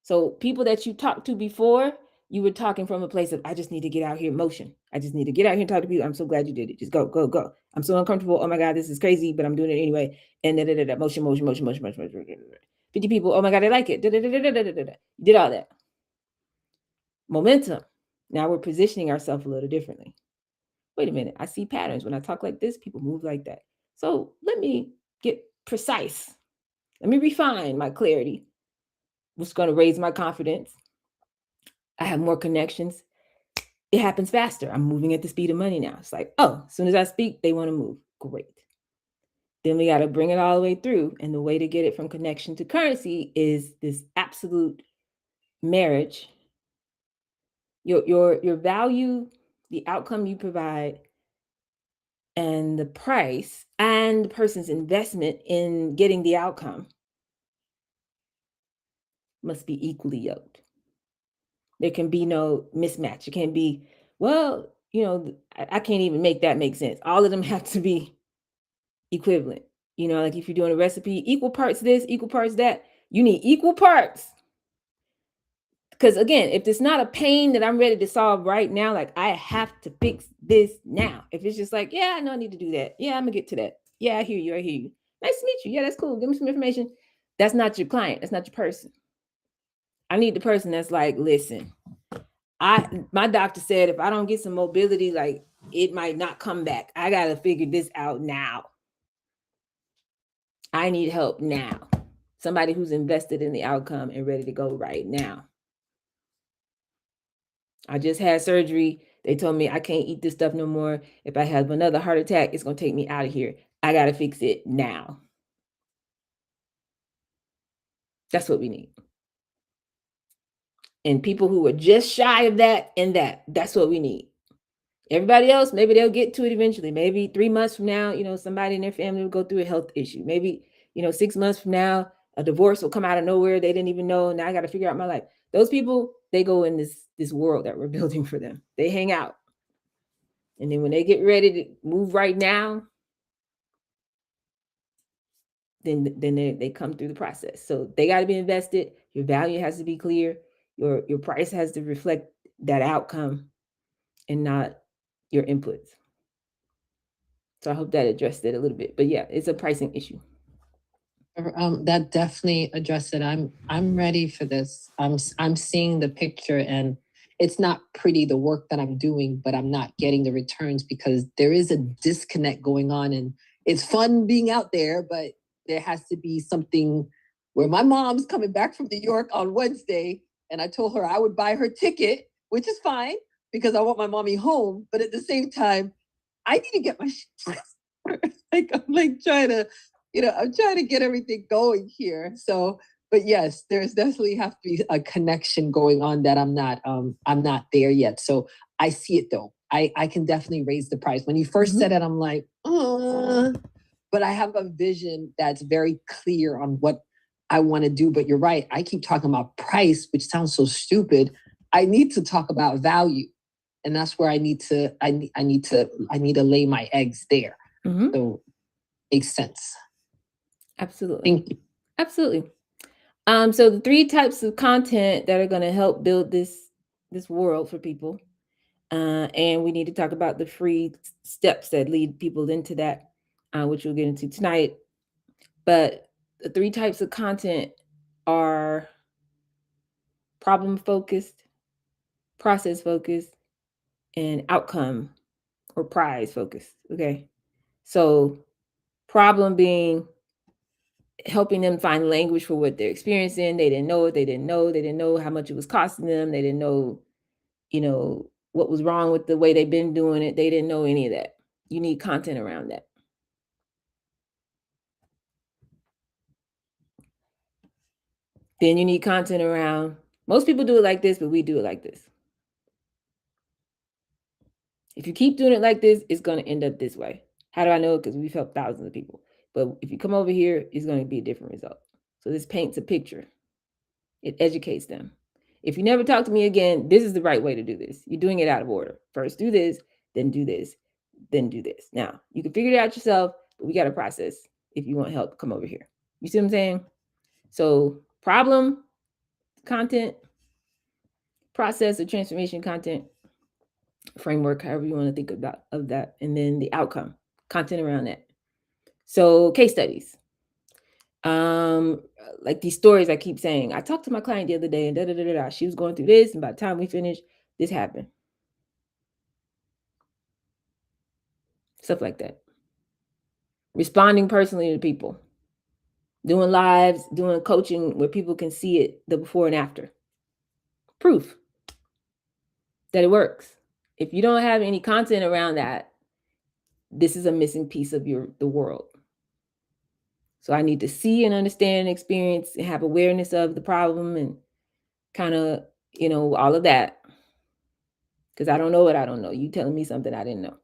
So people that you talked to before, you were talking from a place of, I just need to get out here in motion. I just need to get out here and talk to people. I'm so glad you did it. Just go, go, go. I'm so uncomfortable. Oh my God, this is crazy, but I'm doing it anyway. And motion, motion, motion, motion, motion, motion. 50 people. Oh my God, I like it. Did all that. Momentum. Now we're positioning ourselves a little differently. Wait a minute. I see patterns. When I talk like this, people move like that. So let me get precise. Let me refine my clarity. What's going to raise my confidence? I have more connections. It happens faster. I'm moving at the speed of money now. It's like, oh, as soon as I speak, they want to move. Great. Then we got to bring it all the way through. And the way to get it from connection to currency is this absolute marriage. Your value, the outcome you provide, and the price and the person's investment in getting the outcome must be equally yoked. There can be no mismatch. It can't be, well, I can't even make that make sense. All of them have to be equivalent. Like if you're doing a recipe, equal parts this, equal parts that, you need equal parts. Because again, if it's not a pain that I'm ready to solve right now, like I have to fix this now. If it's just like, yeah, I know I need to do that. Yeah, I'm gonna get to that. Yeah, I hear you. Nice to meet you. Yeah, that's cool. Give me some information. That's not your client. That's not your person. I need the person that's like, listen, my doctor said if I don't get some mobility, like it might not come back. I gotta figure this out now. I need help now. Somebody who's invested in the outcome and ready to go right now. I just had surgery. They told me I can't eat this stuff no more. If I have another heart attack, it's going to take me out of here. I got to fix it now. That's what we need. And people who are just shy of that and that's what we need. Everybody else, maybe they'll get to it eventually. Maybe 3 months from now, somebody in their family will go through a health issue. Maybe, 6 months from now, a divorce will come out of nowhere. They didn't even know. Now I got to figure out my life. Those people, they go in this world that we're building for them. They hang out. And then when they get ready to move right now, then they come through the process. So they got to be invested. Your value has to be clear. Your price has to reflect that outcome and not your inputs. So I hope that addressed it a little bit. But yeah, it's a pricing issue. That definitely addressed it. I'm ready for this. I'm seeing the picture, and it's not pretty, the work that I'm doing, but I'm not getting the returns because there is a disconnect going on. And it's fun being out there, but there has to be something where my mom's coming back from New York on Wednesday, and I told her I would buy her ticket, which is fine because I want my mommy home. But at the same time, I need to get my shit. I'm trying to, I'm trying to get everything going here. So, but yes, there's definitely have to be a connection going on that I'm not there yet. So I see it though. I can definitely raise the price. When you 1st said it, I'm like, but I have a vision that's very clear on what I want to do. But you're right. I keep talking about price, which sounds so stupid. I need to talk about value. And that's where I need to lay my eggs there. So makes sense. Absolutely. Thank you. Absolutely. So the 3 types of content that are going to help build this world for people. And we need to talk about the free steps that lead people into that, which we'll get into tonight. But the 3 types of content are problem focused, process focused, and outcome or prize focused. Okay. So problem being helping them find language for what they're experiencing. They didn't know it. They didn't know how much it was costing them. They didn't know, what was wrong with the way they've been doing it. They didn't know any of that. You need content around that. Then you need content around, most people do it like this, but we do it like this. If you keep doing it like this, it's going to end up this way. How do I know? Because we've helped thousands of people. But if you come over here, it's going to be a different result. So this paints a picture. It educates them. If you never talk to me again, this is the right way to do this. You're doing it out of order. First do this, then do this, then do this. Now, you can figure it out yourself, but we got a process. If you want help, come over here. You see what I'm saying? So problem, content, process or transformation content, framework, however you want to think about of that, and then the outcome, content around that. So case studies, um, like these stories I keep saying. I talked to my client the other day, and da da da da da. She was going through this, and by the time we finished, this happened. Stuff like that. Responding personally to people, doing lives, doing coaching where people can see it, the before and after. Proof that it works. If you don't have any content around that, this is a missing piece of the world. So I need to see and understand and experience and have awareness of the problem and kind of, all of that. Because I don't know what I don't know. You telling me something I didn't know.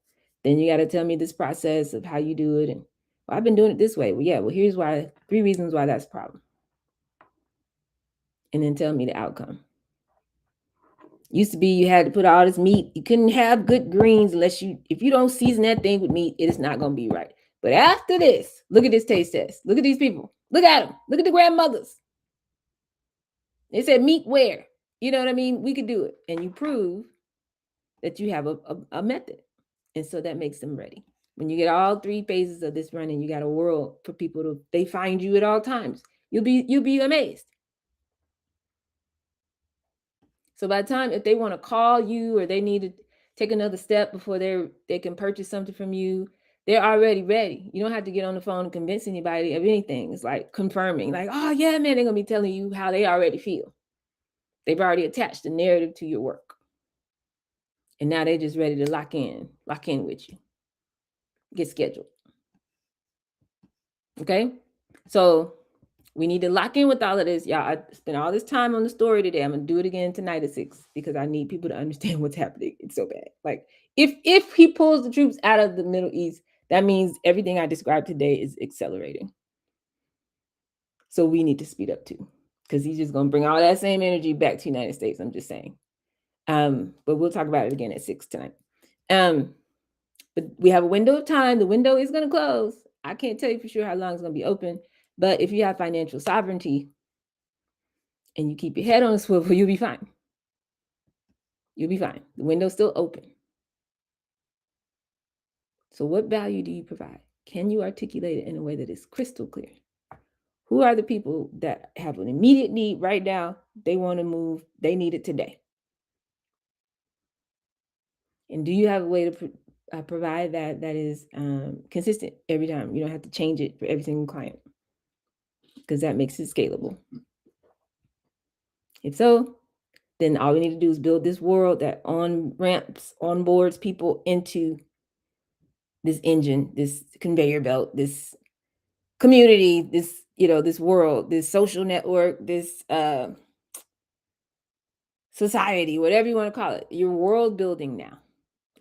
Then you got to tell me this process of how you do it. And well, I've been doing it this way. Well, yeah, well, here's why, 3 reasons why that's a problem. And then tell me the outcome. Used to be you had to put all this meat. You couldn't have good greens if you don't season that thing with meat, it is not going to be right. But after this, look at this taste test. Look at these people. Look at them. Look at the grandmothers. They said meat where? You know what I mean? We could do it. And you prove that you have a method. And so that makes them ready. When you get all 3 phases of this running, you got a world for people to, they find you at all times. You'll be amazed. So by the time, if they want to call you or they need to take another step before they can purchase something from you, they're already ready. You don't have to get on the phone and convince anybody of anything. It's like confirming, like, oh yeah, man, they're gonna be telling you how they already feel. They've already attached the narrative to your work. And now they're just ready to lock in with you. Get scheduled. Okay? So we need to lock in with all of this. Y'all, I spent all this time on the story today. I'm gonna do it again tonight at 6 because I need people to understand what's happening. It's so bad. Like if he pulls the troops out of the Middle East, that means everything I described today is accelerating. So we need to speed up too, because he's just gonna bring all that same energy back to the United States. I'm just saying. But we'll talk about it again at 6 tonight. But we have a window of time. The window is gonna close. I can't tell you for sure how long it's gonna be open. But if you have financial sovereignty and you keep your head on a swivel, you'll be fine. You'll be fine. The window's still open. So what value do you provide? Can you articulate it in a way that is crystal clear? Who are the people that have an immediate need right now? They want to move. They need it today. And do you have a way to provide that is consistent every time? You don't have to change it for every single client, because that makes it scalable. If so, then all we need to do is build this world that onboards people into this engine, this conveyor belt, this community, this world, this social network, this society, whatever you want to call it. You're world building now.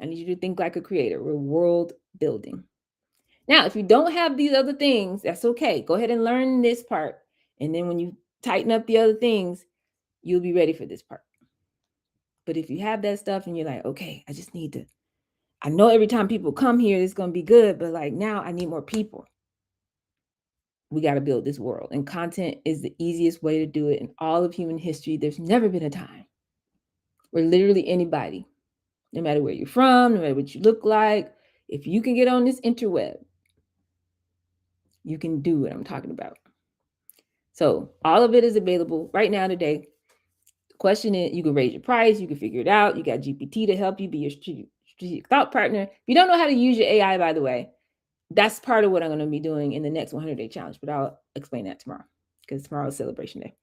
I need you to think like a creator. We're world building. Now, if you don't have these other things, that's okay. Go ahead and learn this part. And then when you tighten up the other things, you'll be ready for this part. But if you have that stuff and you're like, okay, I know every time people come here, it's going to be good, but like now I need more people. We got to build this world. And content is the easiest way to do it in all of human history. There's never been a time where literally anybody, no matter where you're from, no matter what you look like, if you can get on this interweb, you can do what I'm talking about. So all of it is available right now today. The question is, you can raise your price, you can figure it out. You got GPT to help you be your strategic thought partner. If you don't know how to use your AI, by the way, that's part of what I'm going to be doing in the next 100-day challenge, but I'll explain that tomorrow because tomorrow is celebration day.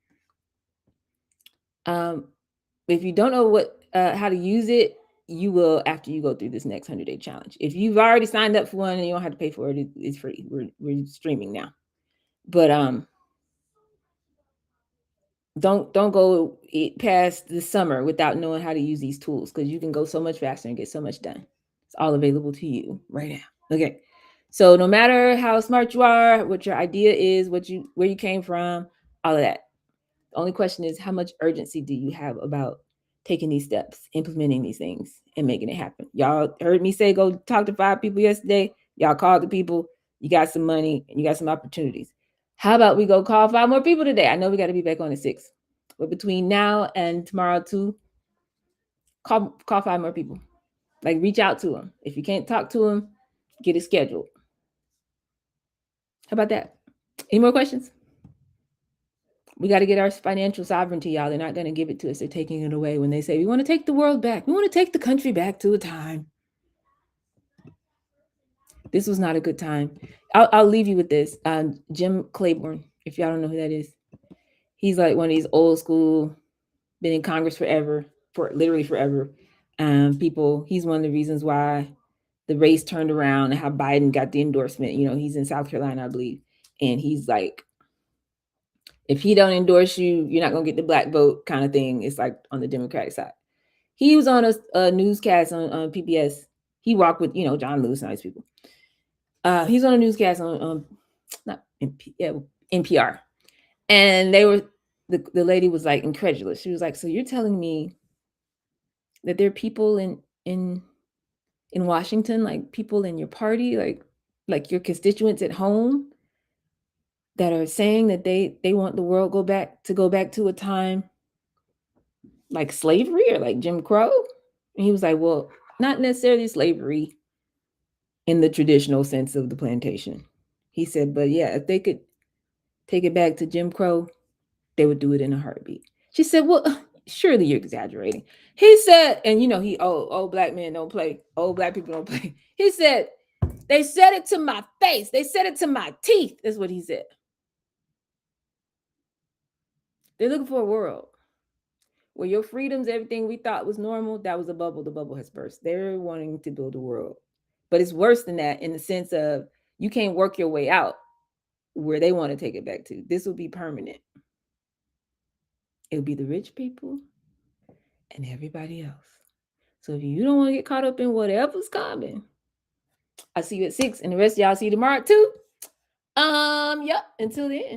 If you don't know how to use it, you will after you go through this next 100-day challenge. If you've already signed up for one and you don't have to pay for it, it's free. We're streaming now, but don't go past the summer without knowing how to use these tools, because you can go so much faster and get so much done. It's all available to you right now. Okay. So no matter how smart you are, what your idea is, where you came from, all of that. The only question is, how much urgency do you have about taking these steps, implementing these things, and making it happen? Y'all heard me say go talk to 5 people yesterday. Y'all called the people. You got some money and you got some opportunities. How about we go call 5 more people today? I know we got to be back on at 6, but between now and tomorrow too, call 5 more people. Like reach out to them. If you can't talk to them, Get it scheduled. How about that? Any more questions? We got to get our financial sovereignty, y'all. They're not going to give it to us. They're taking it away when they say, we want to take the world back. We want to take the country back to a time. This was not a good time. I'll leave you with this. Jim Claiborne, if y'all don't know who that is, he's like one of these old school, been in Congress forever, for literally forever. People, he's one of the reasons why the race turned around and how Biden got the endorsement. You know, he's in South Carolina, I believe. And he's like, if he don't endorse you, you're not going to get the black vote kind of thing. It's like on the Democratic side. He was on a newscast on PBS. He walked with, John Lewis and all these people. He's on a newscast on not NPR. And they were, the lady was like incredulous. She was like, so you're telling me that there are people in Washington, like people in your party, like your constituents at home, that are saying that they want the world go back to a time like slavery or like Jim Crow? And he was like, well, not necessarily slavery in the traditional sense of the plantation. He said, but yeah, if they could take it back to Jim Crow, they would do it in a heartbeat. She said, well, surely you're exaggerating. He said, and old black men don't play. Old black people don't play. He said, they said it to my face. They said it to my teeth. That's what he said. They're looking for a world where your freedoms, everything we thought was normal, that was a bubble. The bubble has burst. They're wanting to build a world. But it's worse than that in the sense of you can't work your way out where they want to take it back to. This will be permanent. It'll be the rich people and everybody else. So if you don't want to get caught up in whatever's coming, I'll see you at 6, and the rest of y'all see you tomorrow too. Yep. Until then.